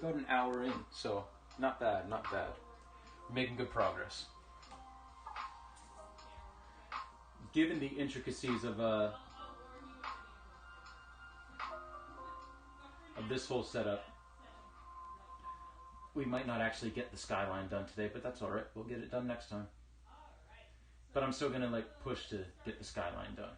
an hour in, so not bad, not bad. We're making good progress. Given the intricacies of this whole setup, we might not actually get the Skyline done today, but that's all right. We'll get it done next time. But I'm still gonna like push to get the Skyline done.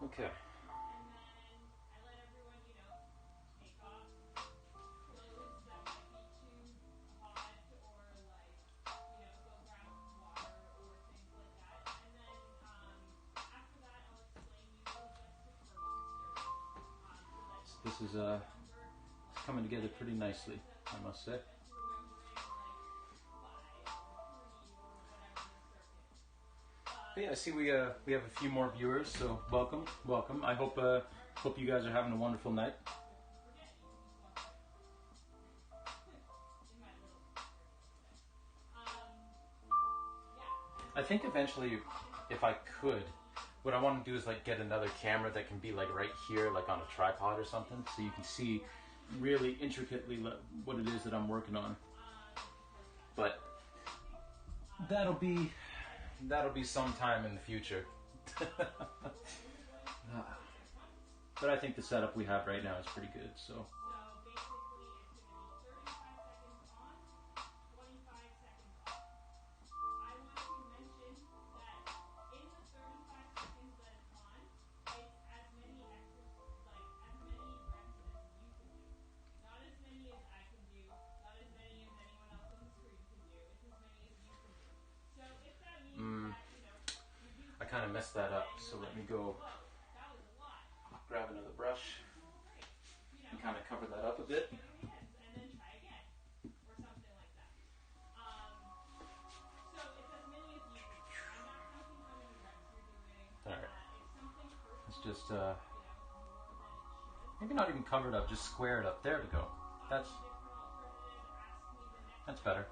Okay. This is coming together pretty nicely, I must say. But yeah, I see we have a few more viewers, so welcome. I hope you guys are having a wonderful night. I think eventually, if I could, what I want to do is like get another camera that can be like right here, like on a tripod or something, so you can see really intricately what it is that I'm working on. But that'll be sometime in the future. But I think the setup we have right now is pretty good, so. I kind of messed that up, so let me go grab another brush and kind of cover that up a bit. Alright, let's just maybe not even cover it up, just square it up. There we go. That's better.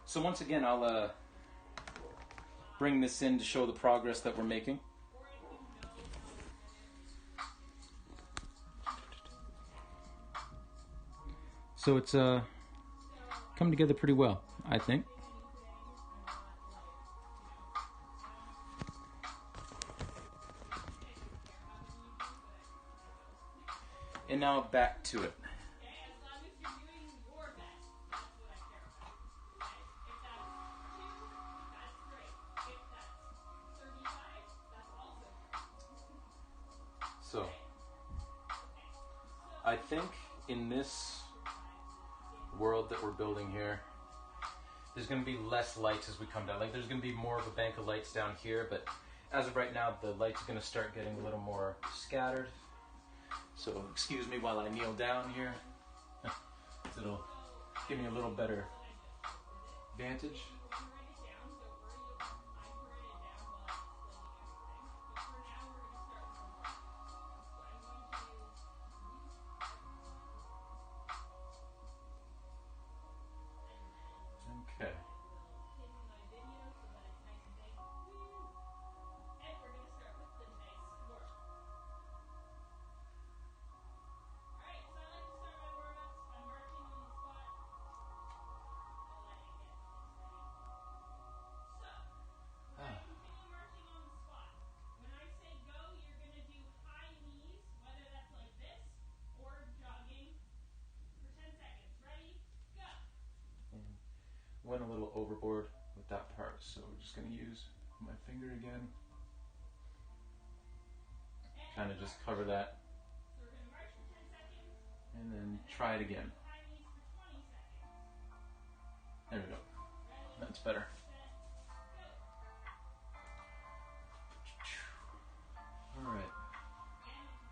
So once again, I'll bring this in to show the progress that we're making. So it's come together pretty well, I think. And now back to it. So, I think in this world that we're building here, there's going to be less lights as we come down. Like, there's going to be more of a bank of lights down here, but as of right now, the light's going to start getting a little more scattered. So, excuse me while I kneel down here. It'll give me a little better vantage. Okay. Went a little overboard with that part, so we're just going to use my finger again. Kind of just cover that. And then try it again. There we go. That's better. Alright.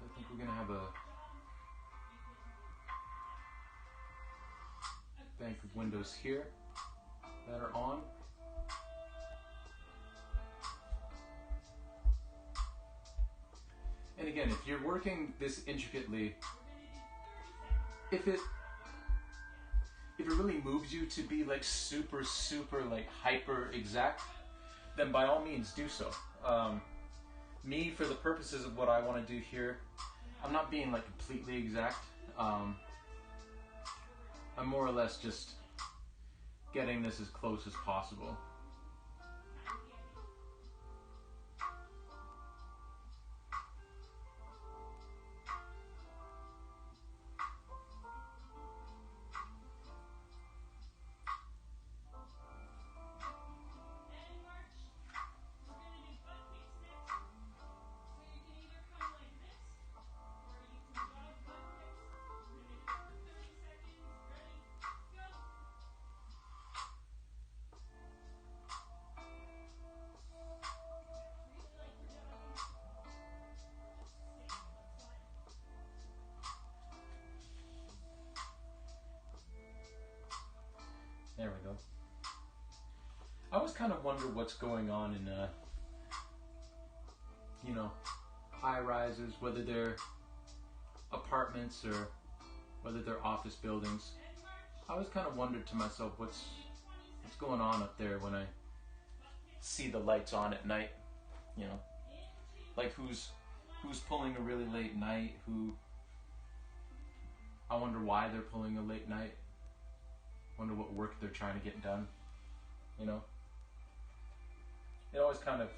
I think we're going to have a bank of windows here that are on. again, if you're working this intricately, if it really moves you to be like super like hyper exact, then by all means do so. Me, for the purposes of what I want to do here, I'm not being like completely exact. I'm more or less just getting this as close as possible. There we go. I always kind of wonder what's going on in, you know, high rises, whether they're apartments or whether they're office buildings. I always kind of wondered to myself, what's going on up there when I see the lights on at night, you know? Like who's pulling a really late night, I wonder why they're pulling a late night. Wonder what work they're trying to get done, you know? It always kind of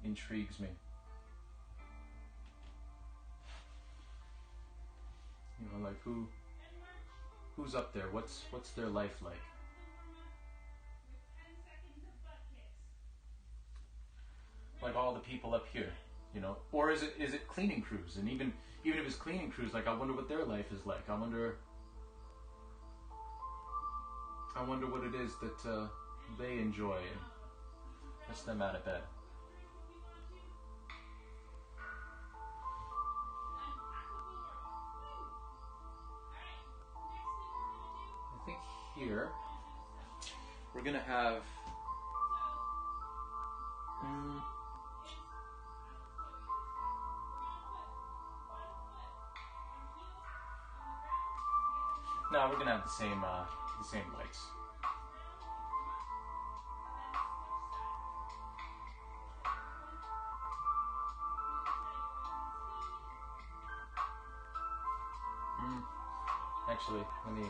intrigues me. You know, like who's up there? What's their life like? Like all the people up here, you know? Or is it cleaning crews? And even if it's cleaning crews, like I wonder what their life is like. I wonder what it is that they enjoy and gets them out of bed. I think here we're gonna have no, we're gonna have the same lights. Actually, let me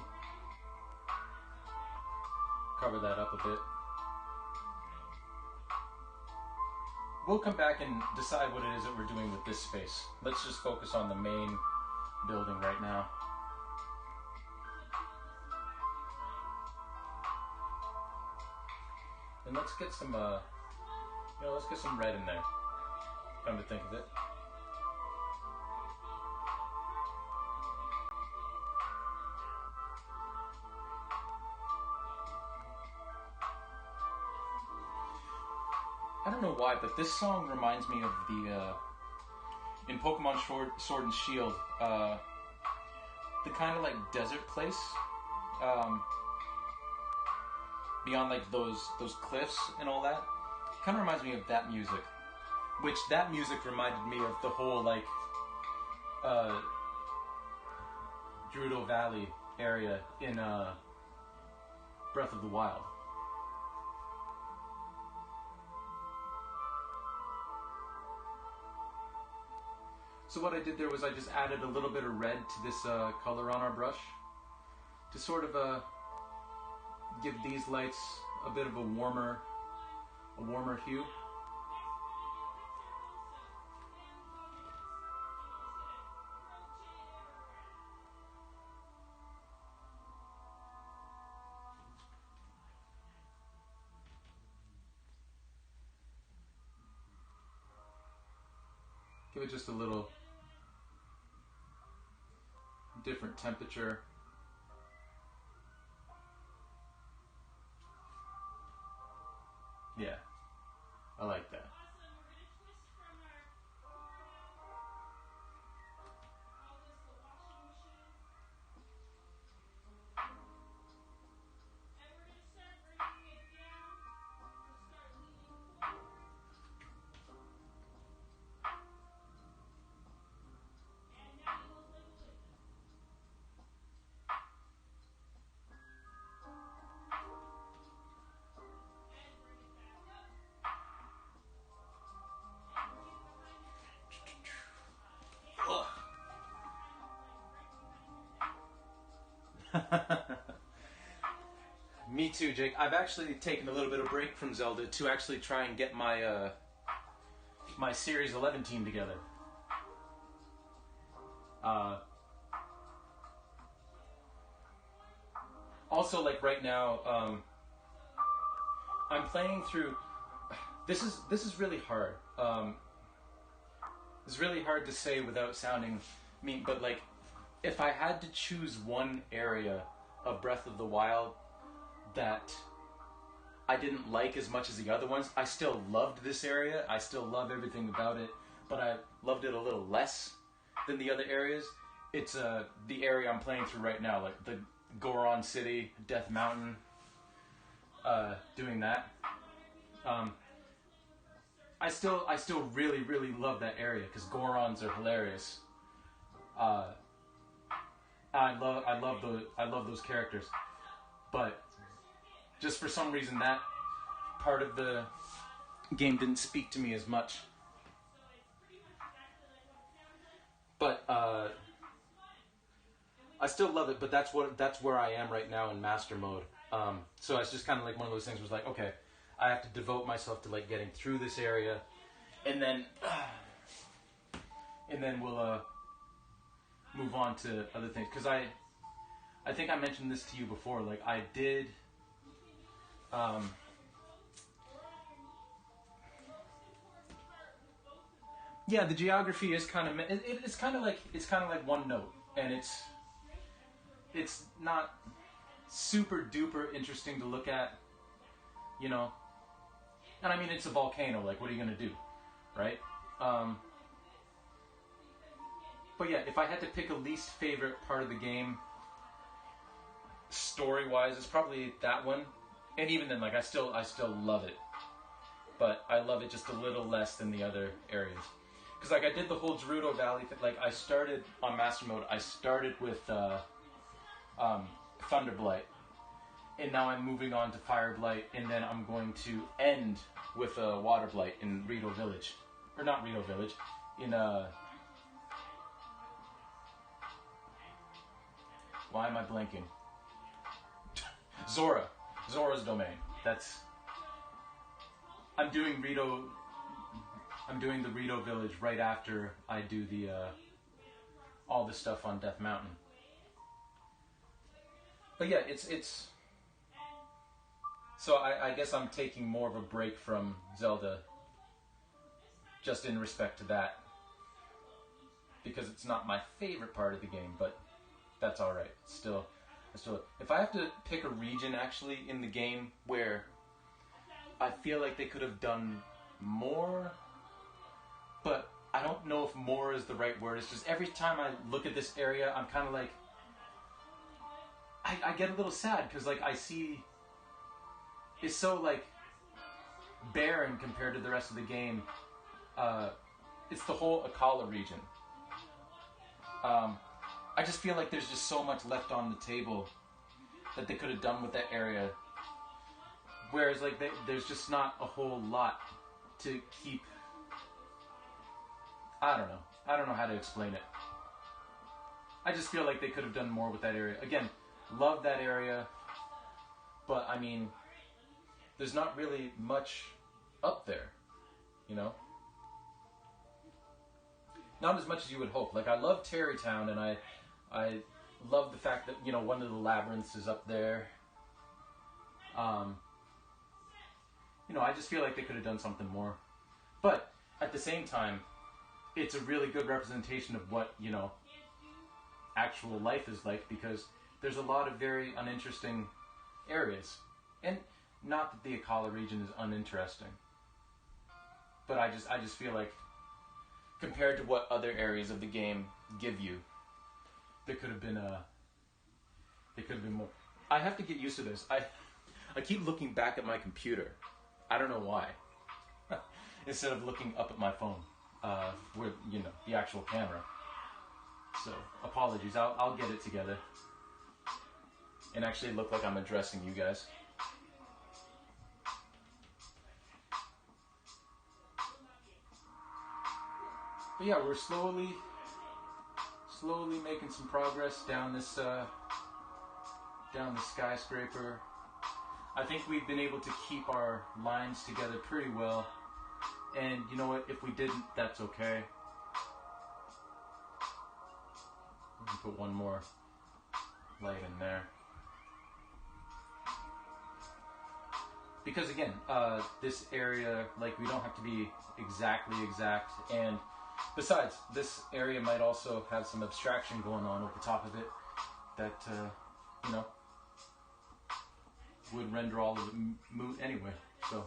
cover that up a bit. We'll come back and decide what it is that we're doing with this space. Let's just focus on the main building right now. And let's get some, let's get some red in there. Come to think of it. I don't know why, but this song reminds me of the, in Pokemon Sword and Shield, the kind of like desert place, beyond like those cliffs and all that. Kind of reminds me of that music, which that music reminded me of the whole like, Gerudo Valley area in, Breath of the Wild. So what I did there was I just added a little bit of red to this color on our brush to sort of give these lights a bit of a warmer hue. Give it just a little different temperature. Yeah, I like that. Me too, Jake. I've actually taken a little bit of break from Zelda to actually try and get my my Series 11 team together. Also, like right now, I'm playing through. This is really hard. It's really hard to say without sounding mean, but like, if I had to choose one area of Breath of the Wild that I didn't like as much as the other ones, I still loved this area. I still love everything about it, but I loved it a little less than the other areas. It's the area I'm playing through right now, like the Goron City, Death Mountain, doing that. I still really love that area because Gorons are hilarious. I love those characters, but just for some reason that part of the game didn't speak to me as much. But I still love it. But that's where I am right now in master mode. So it's just kind of like one of those things where it's like, okay, I have to devote myself to like getting through this area, and then we'll move on to other things. Because I think I mentioned this to you before. Like I did. Yeah, the geography is kind of it's kind of like one note, and it's not super duper interesting to look at, you know. And I mean, it's a volcano. Like, what are you gonna do, right? But yeah, if I had to pick a least favorite part of the game, story-wise, it's probably that one. And even then, like, I still love it, but I love it just a little less than the other areas. Because like I did the whole Gerudo Valley thing. Like I started on Master Mode. I started with Thunderblight, and now I'm moving on to Fireblight, and then I'm going to end with Waterblight in Rito Village, or not Rito Village, in why am I blanking? Zora's Domain. I'm doing the Rito Village right after I do the all the stuff on Death Mountain. But yeah, it's so I guess I'm taking more of a break from Zelda just in respect to that, because it's not my favorite part of the game, but that's all right. Still, if I have to pick a region actually in the game where I feel like they could have done more, but I don't know if more is the right word. It's just every time I look at this area, I'm kind of like, I get a little sad because like I see it's so like barren compared to the rest of the game. It's the whole Akala region. I just feel like there's just so much left on the table that they could have done with that area. Whereas like there's just not a whole lot to keep. I don't know how to explain it. I just feel like they could have done more with that area. Again, love that area, but I mean, there's not really much up there, you know? Not as much as you would hope. Like, I love Terrytown, and I love the fact that, you know, one of the labyrinths is up there. You know, I just feel like they could have done something more. But, at the same time, it's a really good representation of what, you know, actual life is like, because there's a lot of very uninteresting areas. And not that the Akala region is uninteresting, but I just feel like compared to what other areas of the game give you, there could have been more. I have to get used to this. I keep looking back at my computer. I don't know why. Instead of looking up at my phone, with, you know, the actual camera. So apologies. I'll get it together and actually look like I'm addressing you guys. But yeah, we're slowly making some progress down this down the skyscraper. I think we've been able to keep our lines together pretty well. And you know what? If we didn't, that's okay. We can put one more light in there. Because again, this area, like, we don't have to be exactly exact. And besides, this area might also have some abstraction going on over top of it that, you know, would render all of it moot anyway. So.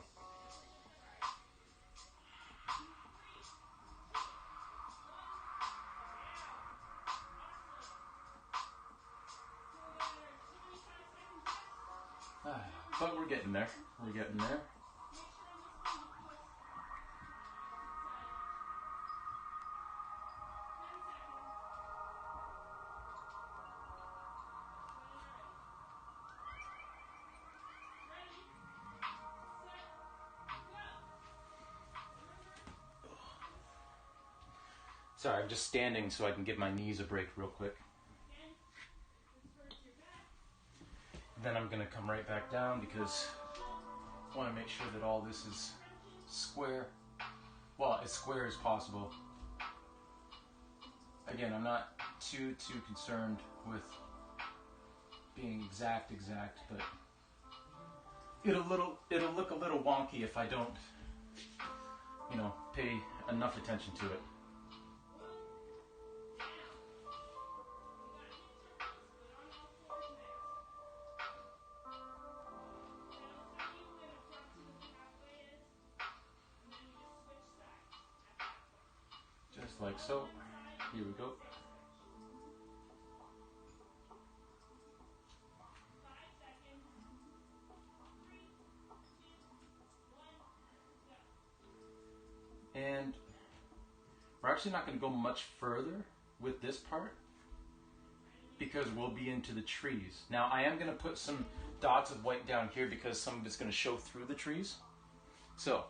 But we're getting there. We're getting there. Sorry, I'm just standing so I can give my knees a break real quick. Then I'm going to come right back down because I want to make sure that all this is square. Well, as square as possible. Again, I'm not too concerned with being exact, but it'll look a little wonky if I don't, you know, pay enough attention to it. Just like so. Here we go. And we're actually not going to go much further with this part because we'll be into the trees. Now I am going to put some dots of white down here because some of it's going to show through the trees. So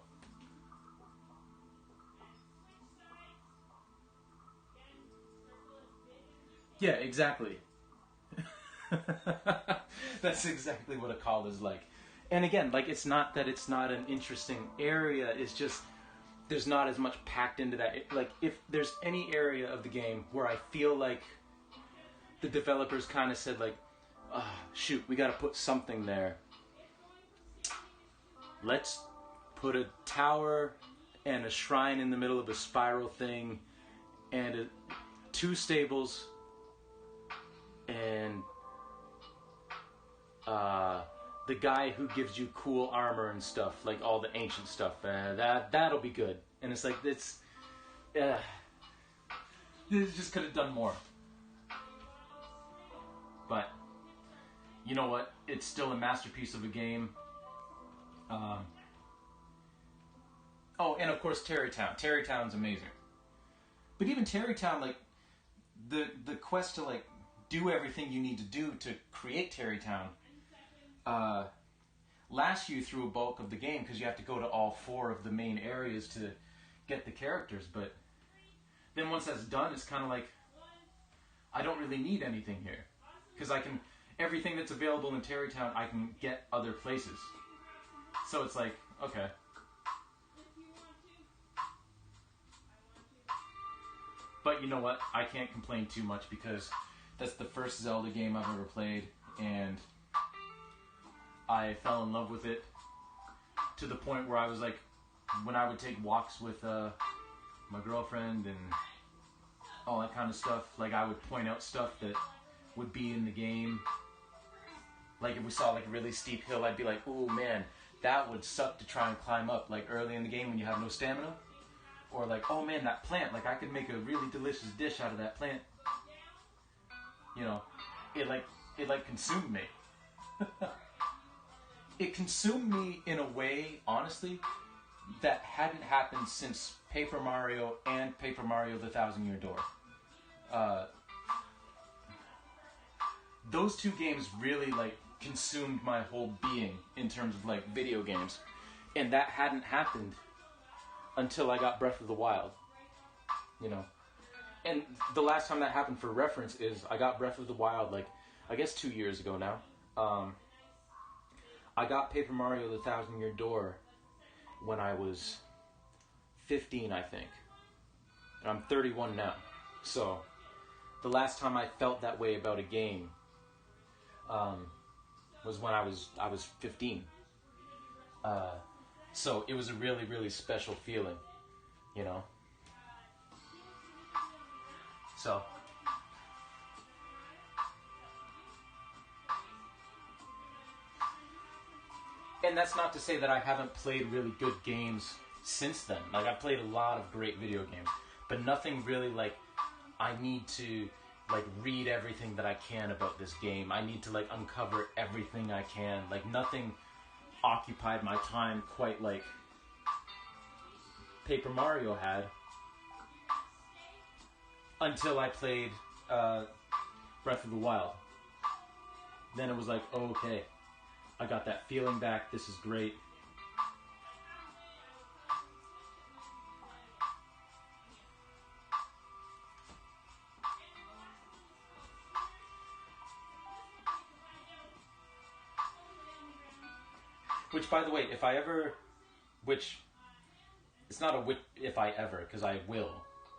yeah, exactly. That's exactly what a call is like. And again, like, it's not that it's not an interesting area, it's just there's not as much packed into that. Like, if there's any area of the game where I feel like the developers kind of said, like, oh, shoot, we got to put something there. Let's put a tower and a shrine in the middle of a spiral thing and two stables and the guy who gives you cool armor and stuff, like all the ancient stuff. That'll be good. And it's like, this just could have done more. But you know what? It's still a masterpiece of a game. Oh, and of course Terrytown. Terrytown's amazing. But even Terrytown, like, the quest to, like, do everything you need to do to create Terrytown lasts you through a bulk of the game because you have to go to all 4 of the main areas to get the characters. But then once that's done, it's kind of like, I don't really need anything here because everything that's available in Terrytown I can get other places. So it's like, okay. But you know what? I can't complain too much because that's the first Zelda game I've ever played, and I fell in love with it to the point where I was like, when I would take walks with my girlfriend and all that kind of stuff, like, I would point out stuff that would be in the game. Like, if we saw, like, a really steep hill, I'd be like, oh man, that would suck to try and climb up, like, early in the game when you have no stamina. Or like, oh man, that plant, like, I could make a really delicious dish out of that plant. You know, it consumed me. It consumed me in a way, honestly, that hadn't happened since Paper Mario and Paper Mario the Thousand Year Door. Those 2 games really, like, consumed my whole being in terms of, like, video games. And that hadn't happened until I got Breath of the Wild, you know. And the last time that happened, for reference, is I got Breath of the Wild, like, I guess 2 years ago now. I got Paper Mario: The Thousand Year Door when I was 15, I think. And I'm 31 now. So, the last time I felt that way about a game was when I was 15. So, it was a really, really special feeling, you know? So... And that's not to say that I haven't played really good games since then. Like, I've played a lot of great video games, but nothing really like, I need to like read everything that I can about this game. I need to like uncover everything I can. Like, nothing occupied my time quite like Paper Mario had until I played Breath of the Wild. Then it was like, oh, okay. I got that feeling back. This is great. Which, by the way, if I ever... Which... It's not a if I ever, because I will.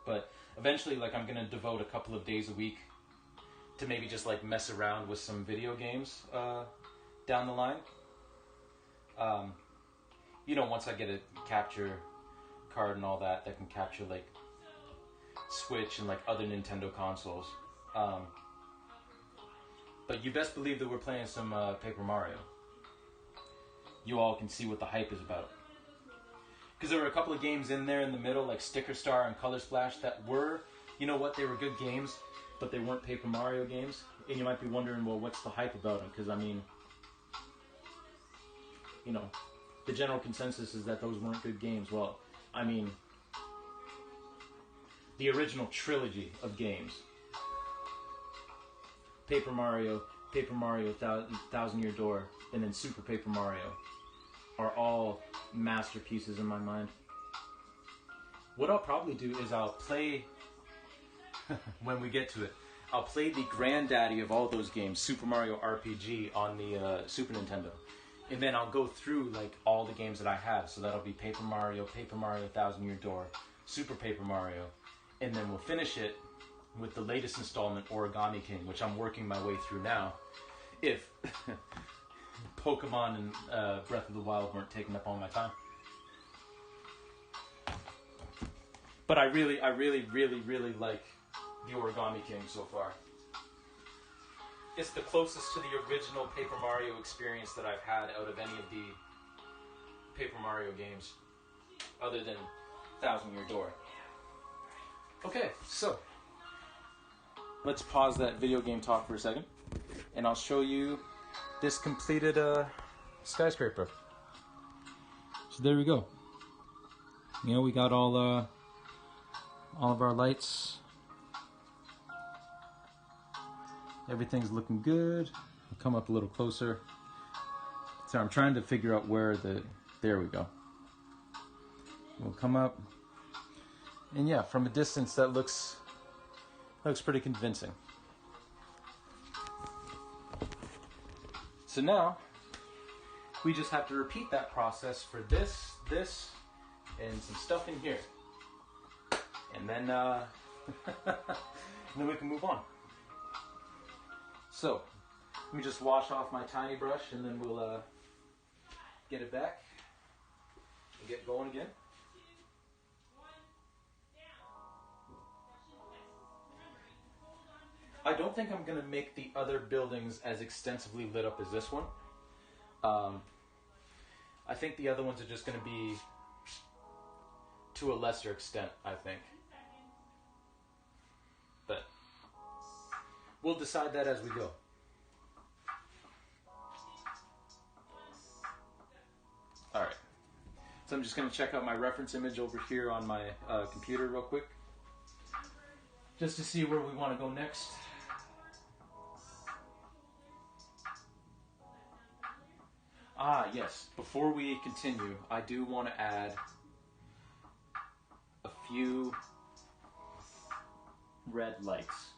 But eventually, like, I'm going to devote a couple of days a week to maybe just, like, mess around with some video games, down the line. You know, once I get a capture card and all that can capture like Switch and like other Nintendo consoles. But you best believe that we're playing some Paper Mario. You all can see what the hype is about. Because there were a couple of games in there in the middle, like Sticker Star and Color Splash, that were, you know what, they were good games, but they weren't Paper Mario games. And you might be wondering, well, what's the hype about them? Because, I mean... You know, the general consensus is that those weren't good games. Well, I mean, the original trilogy of games, Paper Mario, Thousand Year Door, and then Super Paper Mario, are all masterpieces in my mind. What I'll probably do is I'll play, when we get to it, I'll play the granddaddy of all those games, Super Mario RPG, on the Super Nintendo. And then I'll go through like all the games that I have. So that'll be Paper Mario, Thousand Year Door, Super Paper Mario. And then we'll finish it with the latest installment, Origami King, which I'm working my way through now. If Pokemon and Breath of the Wild weren't taking up all my time. But I really like the Origami King so far. It's the closest to the original Paper Mario experience that I've had out of any of the Paper Mario games, other than Thousand Year Door. Okay, so let's pause that video game talk for a second, and I'll show you this completed skyscraper. So there we go. You know, we got all of our lights. Everything's looking good. I'll come up a little closer. So I'm trying to figure out where there we go. We'll come up. And yeah, from a distance that looks pretty convincing. So now, we just have to repeat that process for this, and some stuff in here. And then, and then we can move on. So, let me just wash off my tiny brush and then we'll get it back and get going again. I don't think I'm going to make the other buildings as extensively lit up as this one. I think the other ones are just going to be to a lesser extent, I think. But we'll decide that as we go. Alright. So I'm just going to check out my reference image over here on my computer real quick. Just to see where we want to go next. Ah, yes. Before we continue, I do want to add a few red lights.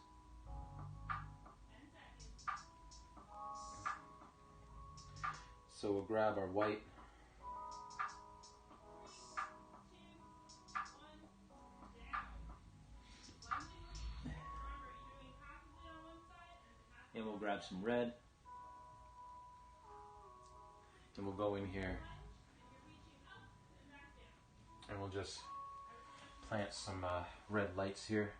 So we'll grab our white. And we'll grab some red. And we'll go in here. And we'll just plant some red lights here.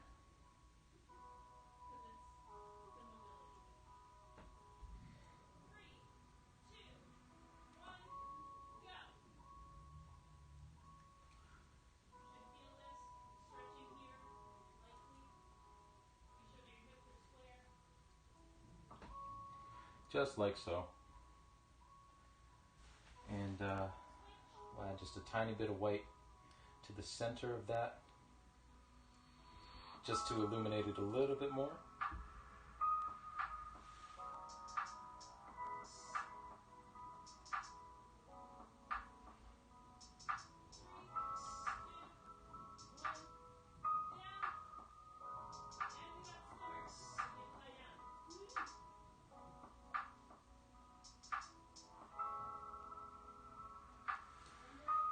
Just like so. And we'll add just a tiny bit of white to the center of that, just to illuminate it a little bit more.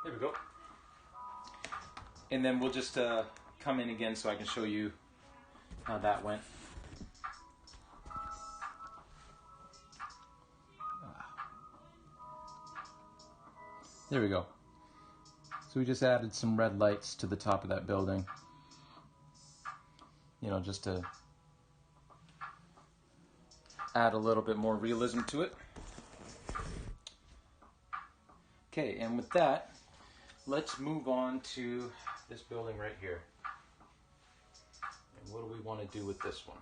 There we go. And then we'll just come in again so I can show you how that went. There we go. So we just added some red lights to the top of that building. You know, just to add a little bit more realism to it. Okay, and with that, let's move on to this building right here. And what do we want to do with this one?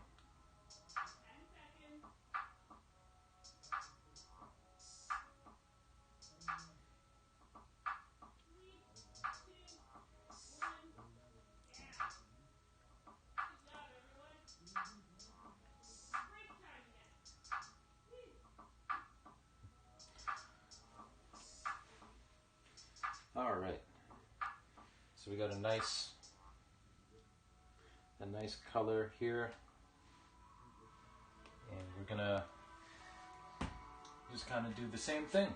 All right. So we got a nice color here, and we're gonna just kind of do the same thing.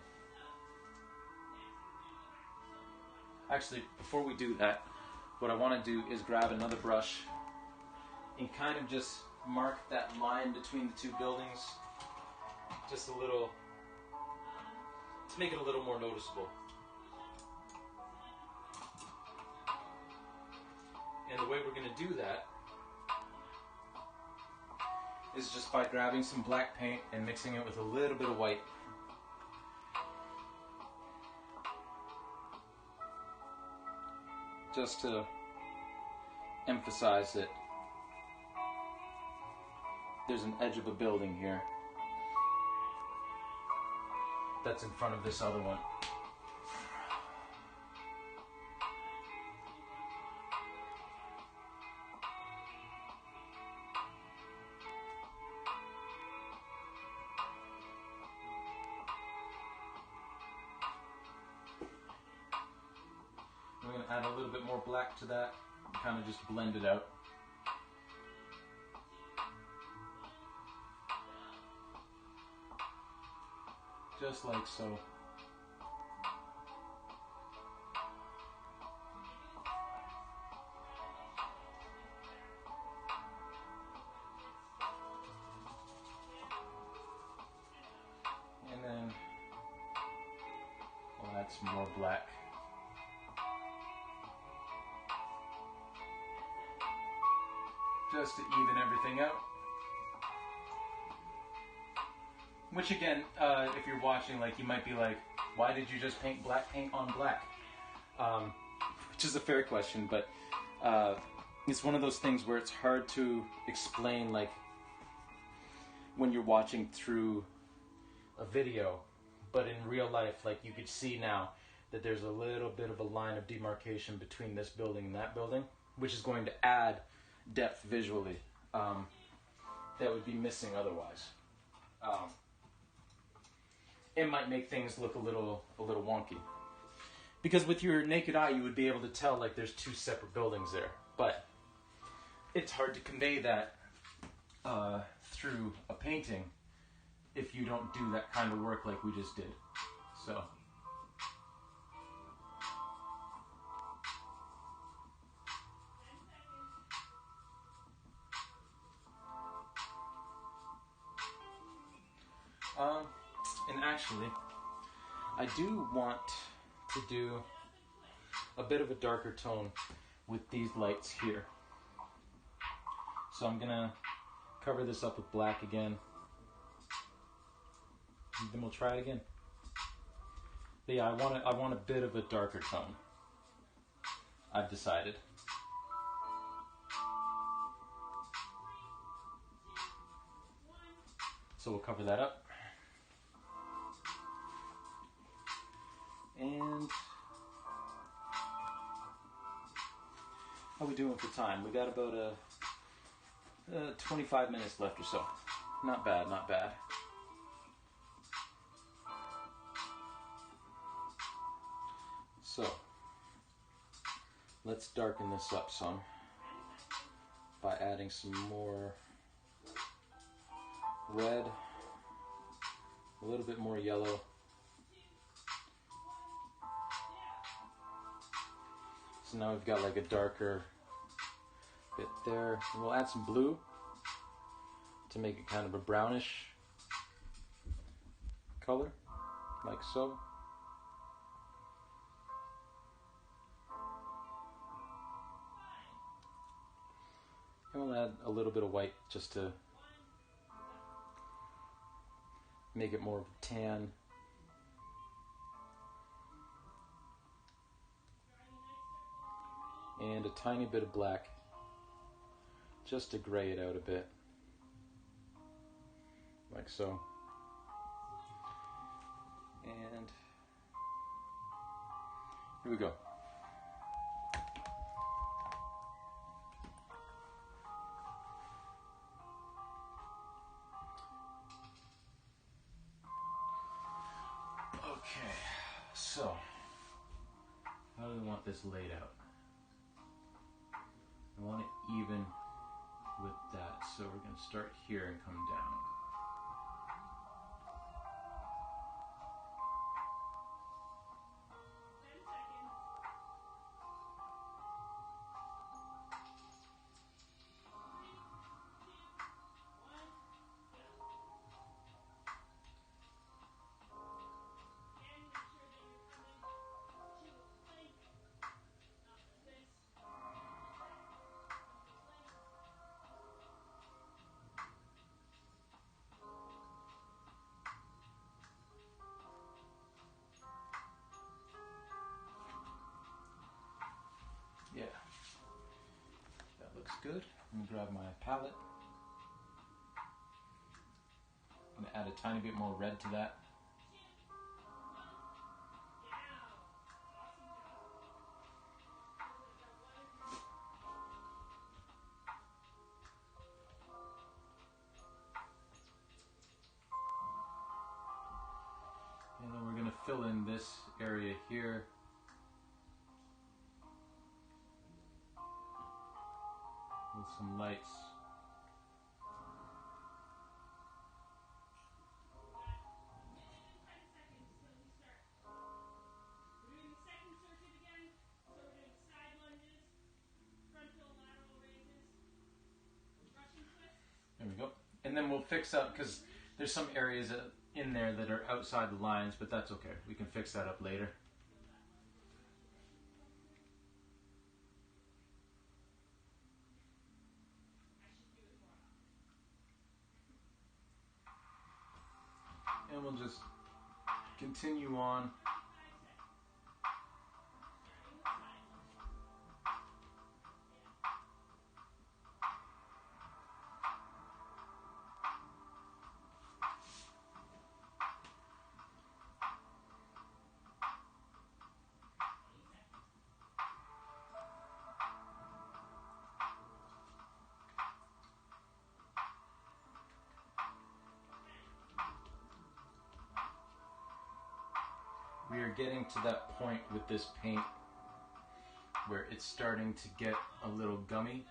Actually, before we do that, what I want to do is grab another brush and kind of just mark that line between the two buildings just a little, to make it a little more noticeable. And the way we're going to do that is just by grabbing some black paint and mixing it with a little bit of white. Just to emphasize that there's an edge of a building here that's in front of this other one. We're going to add a little bit more black to that, kind of just blend it out. Just like so. And then we'll add some more black. Just to even everything out. Which again, if you're watching, like, you might be like, why did you just paint black paint on black? Which is a fair question, but it's one of those things where it's hard to explain, like, when you're watching through a video. But in real life, like, you could see now that there's a little bit of a line of demarcation between this building and that building, which is going to add depth visually that would be missing otherwise. It might make things look a little wonky, because with your naked eye you would be able to tell like there's two separate buildings there, but it's hard to convey that through a painting if you don't do that kind of work like we just did. actually. I do want to do a bit of a darker tone with these lights here. So I'm gonna cover this up with black again. And then we'll try it again. But yeah, I want a bit of a darker tone. I've decided. So we'll cover that up. And how are we doing for time? We got about 25 minutes left or so. Not bad, not bad. So, let's darken this up some by adding some more red, a little bit more yellow. So now we've got like a darker bit there. And we'll add some blue to make it kind of a brownish color, like so. And we'll add a little bit of white just to make it more of a tan. And a tiny bit of black just to gray it out a bit, like so. And here we go. Okay, so how do we want this laid out? I want it even with that, so we're going to start here and come down. Yeah, that looks good. I'm gonna grab my palette. I'm gonna add a tiny bit more red to that. And then we're gonna fill in this area here. With some lights. There we go. And then we'll fix up, because there's some areas in there that are outside the lines, but that's okay. We can fix that up later. And we'll just continue on. We are getting to that point with this paint where it's starting to get a little gummy,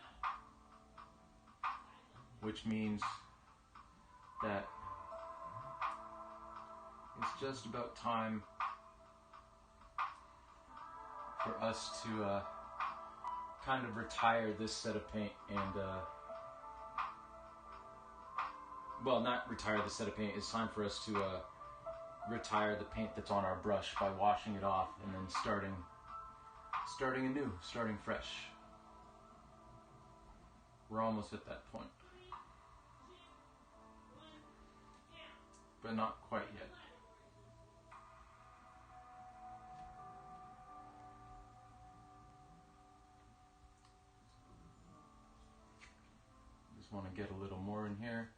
which means that it's just about time for us to kind of retire this set of paint and well, not retire the set of paint. It's time for us to retire the paint that's on our brush by washing it off and then starting anew, starting fresh. We're almost at that point, but not quite yet. Just want to get a little more in here.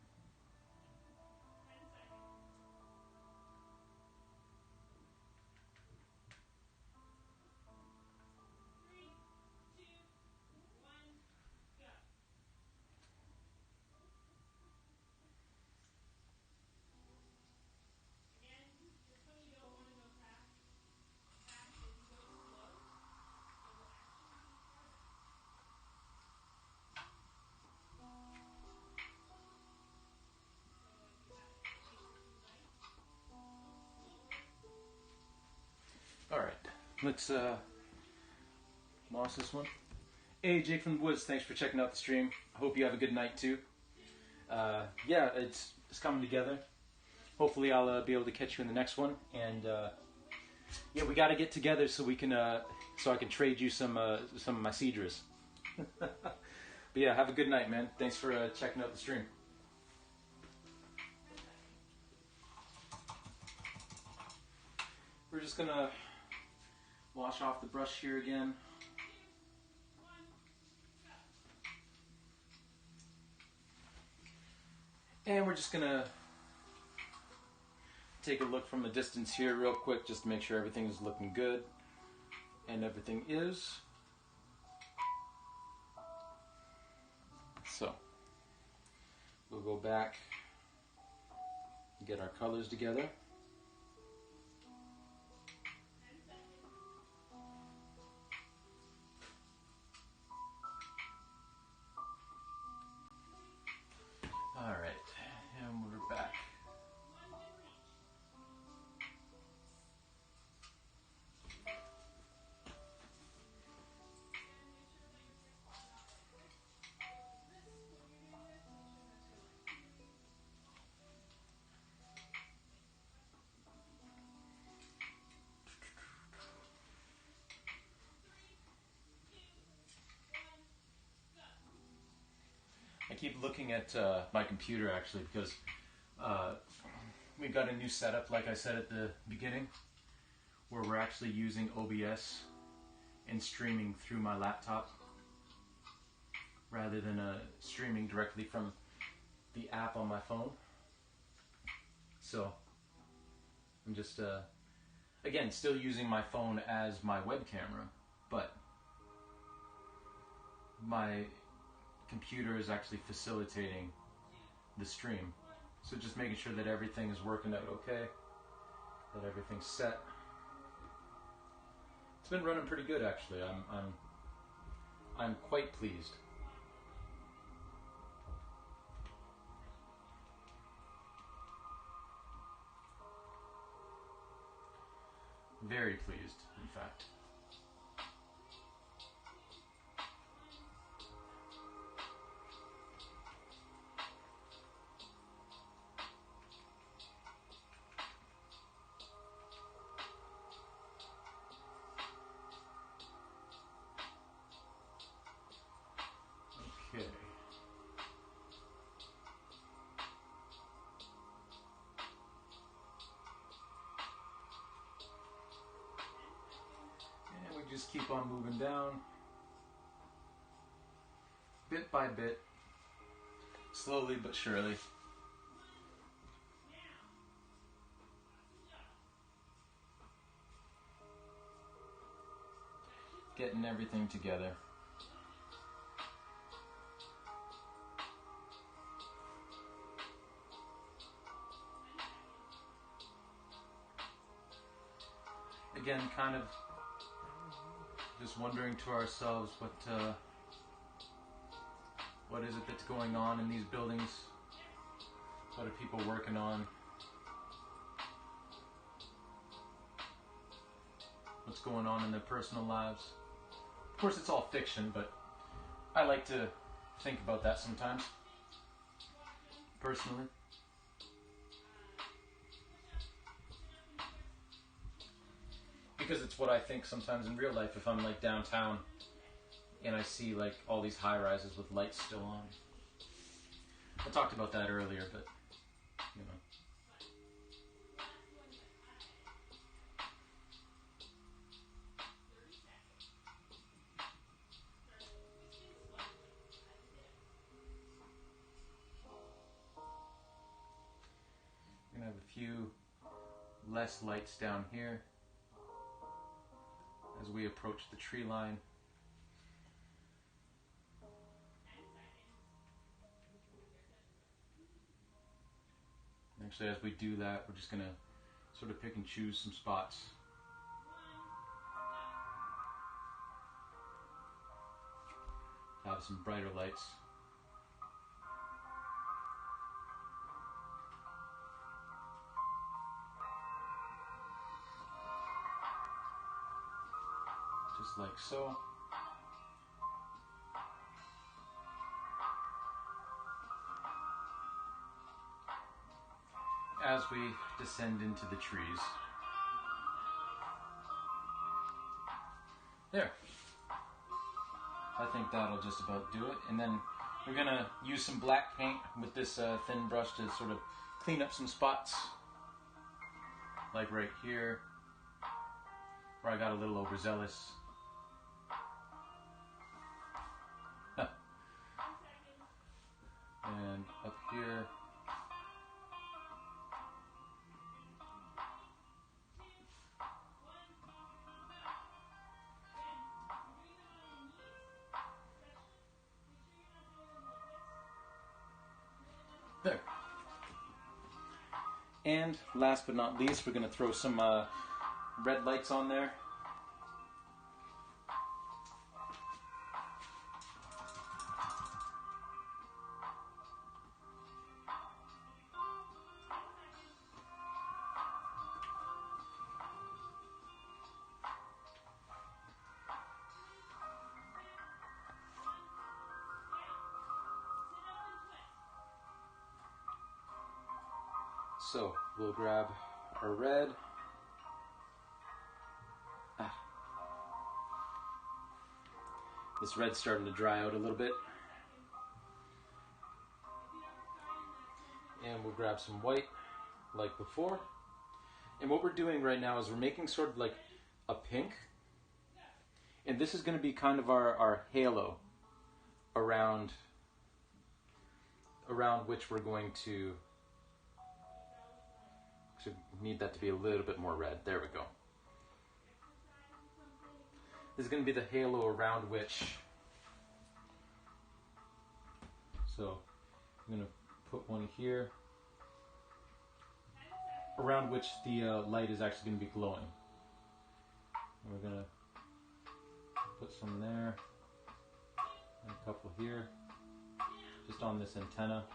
All right, let's moss this one. Hey, Jake from the Woods, thanks for checking out the stream. Hope you have a good night too. Yeah, it's coming together. Hopefully, I'll be able to catch you in the next one. And yeah, we got to get together so we can so I can trade you some of my cedras. But yeah, have a good night, man. Thanks for checking out the stream. We're just gonna wash off the brush here again. And we're just gonna take a look from a distance here real quick just to make sure everything is looking good. And everything is. So, we'll go back and get our colors together. All right, and we're back. I keep looking at my computer actually because we've got a new setup, like I said at the beginning, where we're actually using OBS and streaming through my laptop rather than streaming directly from the app on my phone. So I'm just again still using my phone as my web camera, but my computer is actually facilitating the stream. So just making sure that everything is working out okay, that everything's set. It's been running pretty good actually. I'm quite pleased. Very pleased, in fact. Okay. And we just keep on moving down, bit by bit, slowly but surely. Getting everything together. Again, kind of just wondering to ourselves what is it that's going on in these buildings? What are people working on? What's going on in their personal lives? Of course, it's all fiction, but I like to think about that sometimes, personally. because it's what I think sometimes in real life if I'm like downtown and I see like all these high rises with lights still on. I talked about that earlier, but you know. We're gonna have a few less lights down here as we approach the tree line. Actually, as we do that, we're just gonna sort of pick and choose some spots. Have some brighter lights. Just like so. As we descend into the trees. There. I think that'll just about do it. And then we're gonna use some black paint with this thin brush to sort of clean up some spots. Like right here, where I got a little overzealous. And up here. There. And last but not least, we're going to throw some red lights on there. So we'll grab our red. This red's starting to dry out a little bit. And we'll grab some white like before. And what we're doing right now is we're making sort of like a pink. And this is going to be kind of our halo around which we're going to need that to be a little bit more red. There we go. This is going to be the halo around which. So I'm going to put one here around which the light is actually going to be glowing. And we're going to put some there and a couple here just on this antenna.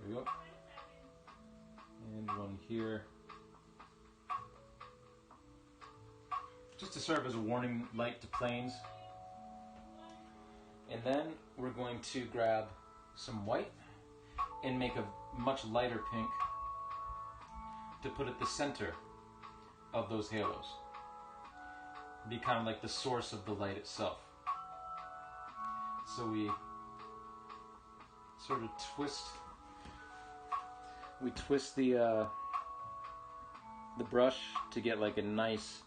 There we go. And one here. Just to serve as a warning light to planes. And then we're going to grab some white and make a much lighter pink to put at the center of those halos. Be kind of like the source of the light itself. So we sort of twist the brush to get like a nice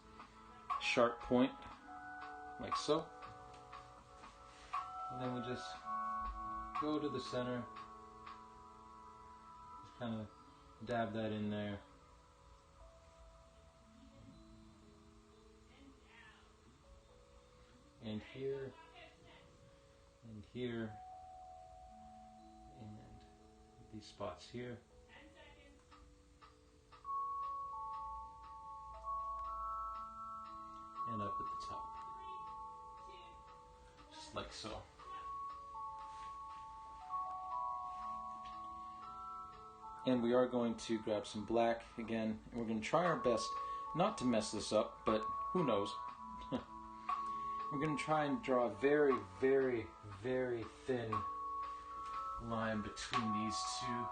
sharp point, like so. And then we just go to the center, just kind of dab that in there. And here, and here, and these spots here. And up at the top. Just like so. And we are going to grab some black again, and we're going to try our best not to mess this up, but who knows. We're going to try and draw a very, very, very thin line between these two.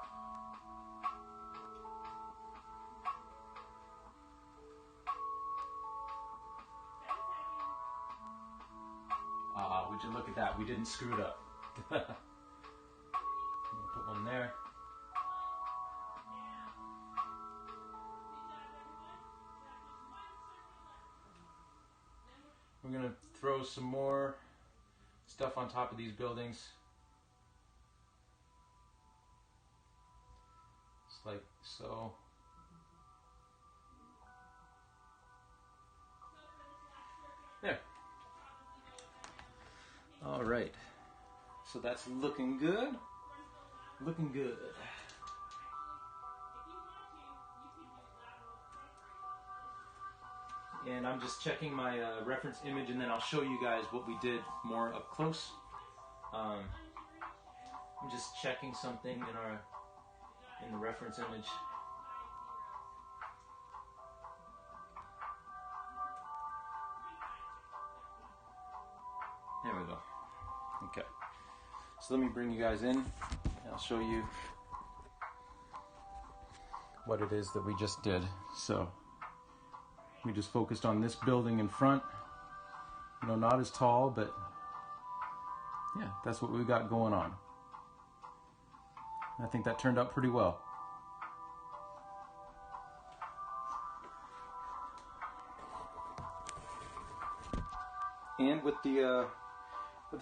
Would you look at that? We didn't screw it up. Put one there. We're going to throw some more stuff on top of these buildings. Just like so. There. All right. So that's looking good. Looking good. And I'm just checking my reference image, and then I'll show you guys what we did more up close. I'm just checking something in the reference image. There we go. Okay. So let me bring you guys in, and I'll show you what it is that we just did. So we just focused on this building in front. You know, not as tall, but yeah, that's what we got going on. I think that turned out pretty well. And with the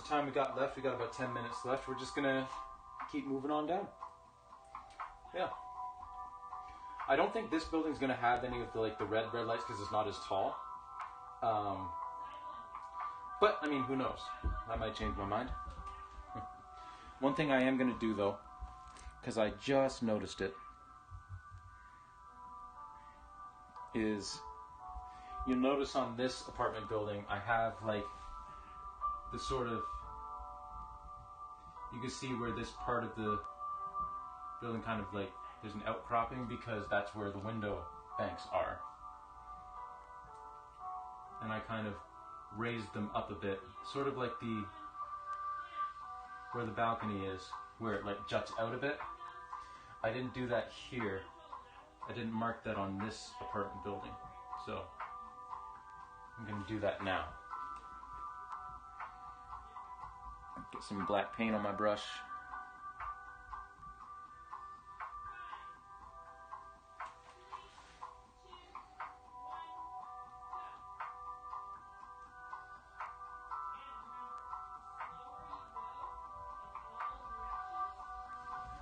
time we got left, we got about 10 minutes left. We're just gonna keep moving on down. Yeah. I don't think this building's gonna have any of the red lights because it's not as tall. But I mean, who knows? I might change my mind. One thing I am gonna do though, because I just noticed it, is you'll notice on this apartment building I have like the sort of, you can see where this part of the building kind of like, there's an outcropping because that's where the window banks are. And I kind of raised them up a bit, sort of like where the balcony is, where it like juts out a bit. I didn't do that here. I didn't mark that on this apartment building. So I'm going to do that now. Get some black paint on my brush.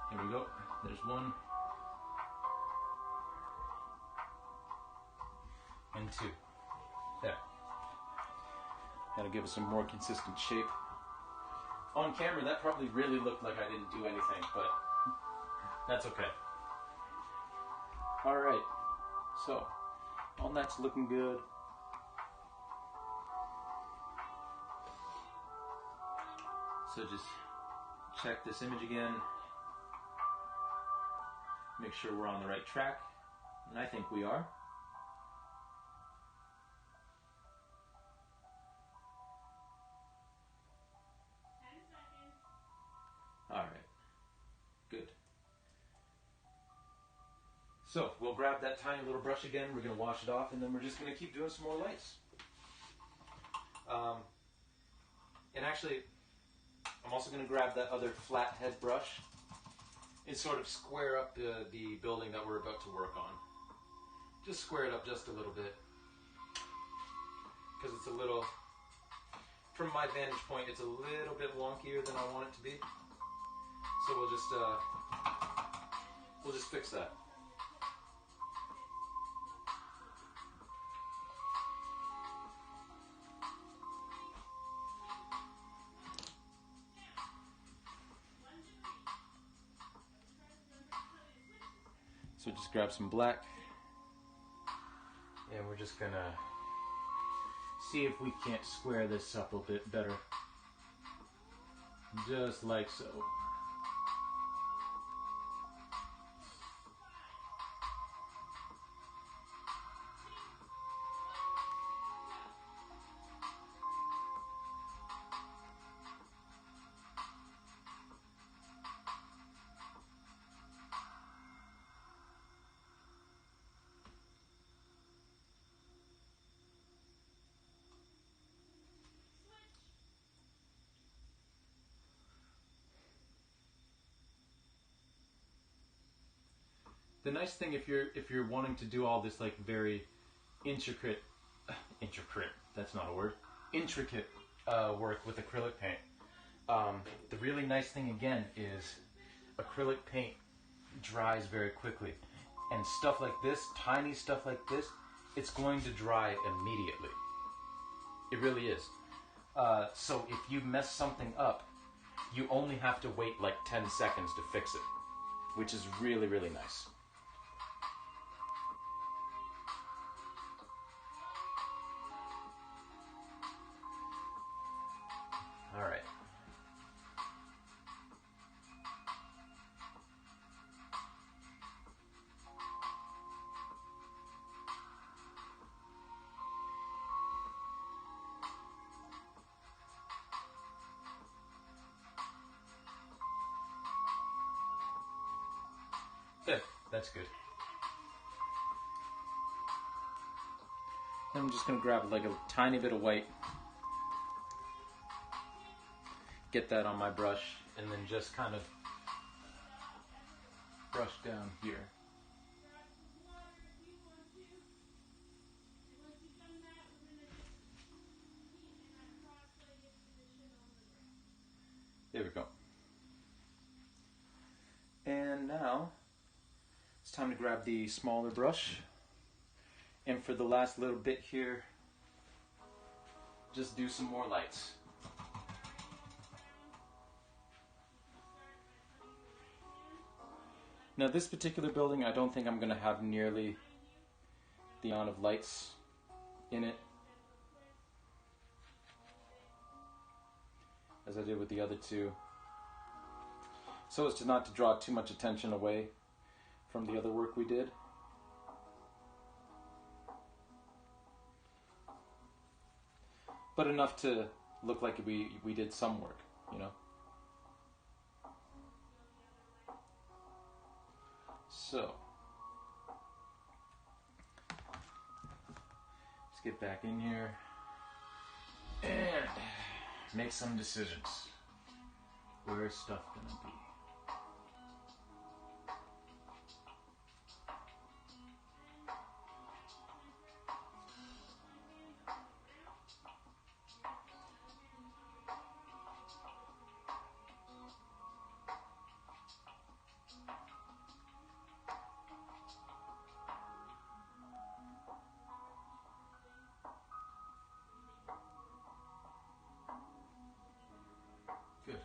There we go. There's one. And two. There. That'll give us some more consistent shape. On camera, that probably really looked like I didn't do anything, but that's okay. Alright, so all that's looking good. So just check this image again. Make sure we're on the right track, and I think we are. Alright, good. So we'll grab that tiny little brush again, we're going to wash it off, and then we're just going to keep doing some more lights. And actually, I'm also going to grab that other flat head brush and sort of square up the building that we're about to work on. Just square it up just a little bit. Because it's a little, from my vantage point, it's a little bit wonkier than I want it to be. So we'll just fix that. So just grab some black, and we're just gonna see if we can't square this up a bit better. Just like so. The nice thing if you're wanting to do all this like very intricate, that's not a word, intricate work with acrylic paint. The really nice thing again is acrylic paint dries very quickly, and stuff like this, tiny stuff like this, it's going to dry immediately. It really is. So if you mess something up, you only have to wait like 10 seconds to fix it, which is really, really nice. All right. Good. That's good. I'm just going to grab like a tiny bit of white, get that on my brush, and then just kind of brush down here. There we go. And now it's time to grab the smaller brush, and for the last little bit here, just do some more lights. Now this particular building, I don't think I'm going to have nearly the amount of lights in it as I did with the other two, so as to not to draw too much attention away from the other work we did. But enough to look like we did some work, you know. So let's get back in here and make some decisions. Where's stuff gonna be? Good.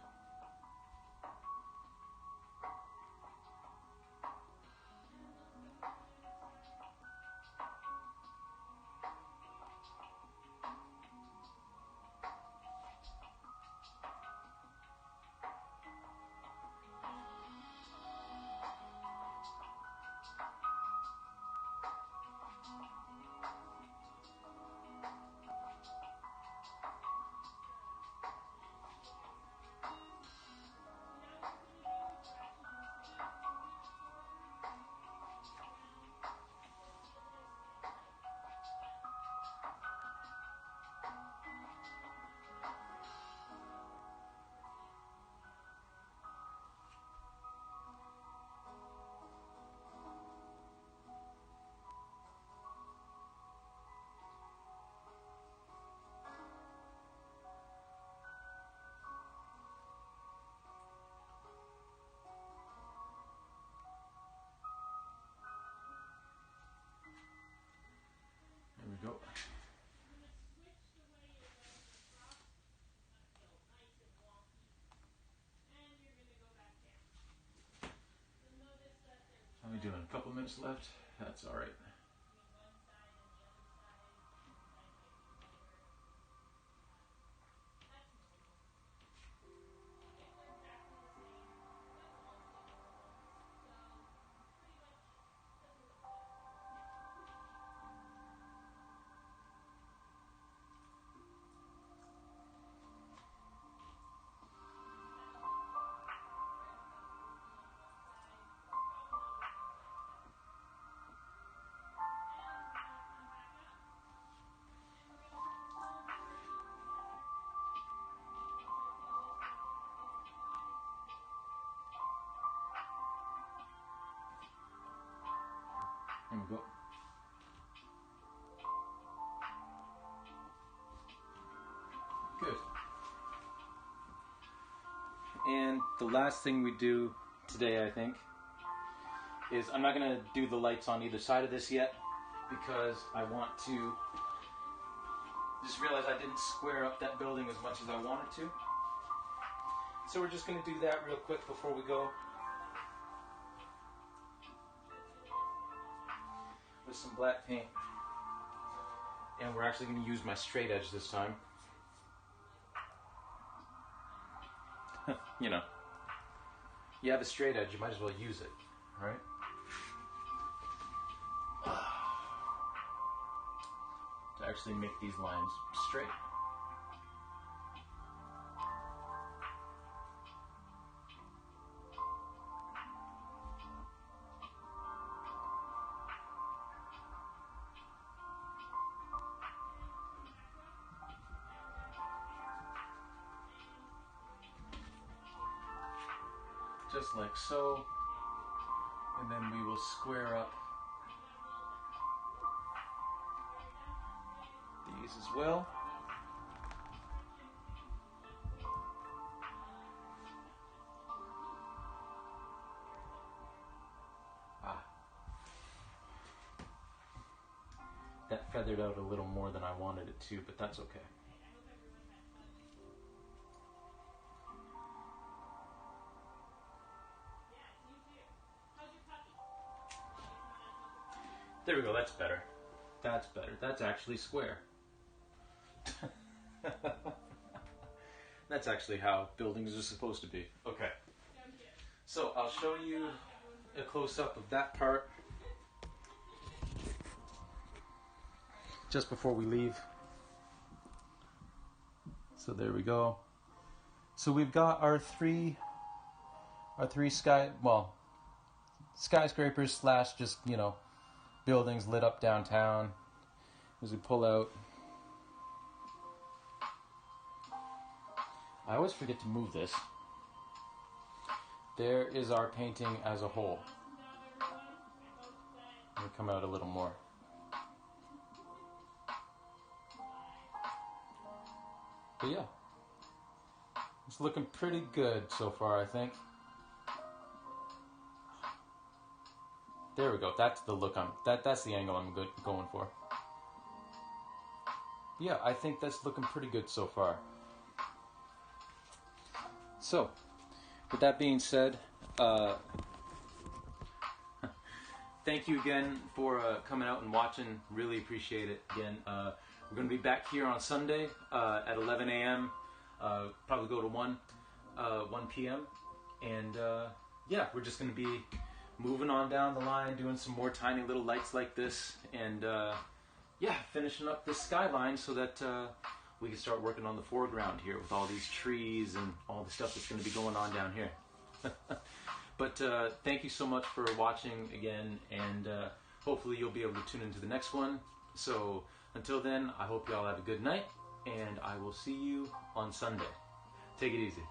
There we go. How are we doing? A couple minutes left? That's all right. There we go. Good. And the last thing we do today, I think, is I'm not going to do the lights on either side of this yet because I want to just realize I didn't square up that building as much as I wanted to. So we're just going to do that real quick before we go. With some black paint. And we're actually going to use my straight edge this time. You know, you have a straight edge, you might as well use it, right? To actually make these lines straight. Just like so, and then we will square up these as well. That feathered out a little more than I wanted it to, but that's okay. There we go, that's better. That's better. That's actually square. That's actually how buildings are supposed to be. Okay. So I'll show you a close-up of that part just before we leave. So there we go. So we've got our three skyscrapers slash just, you know, buildings lit up downtown. As we pull out, I always forget to move this. There is our painting as a whole. Let me come out a little more. But yeah, it's looking pretty good so far, I think. There we go. That's the look that's the angle I'm going for. Yeah, I think that's looking pretty good so far. So, with that being said, thank you again for coming out and watching. Really appreciate it. Again, we're going to be back here on Sunday at 11 a.m. Probably go to 1 p.m. And yeah, we're just going to be moving on down the line, doing some more tiny little lights like this, and yeah, finishing up this skyline so that we can start working on the foreground here with all these trees and all the stuff that's going to be going on down here. But thank you so much for watching again, and hopefully you'll be able to tune into the next one. So until then, I hope you all have a good night, and I will see you on Sunday. Take it easy.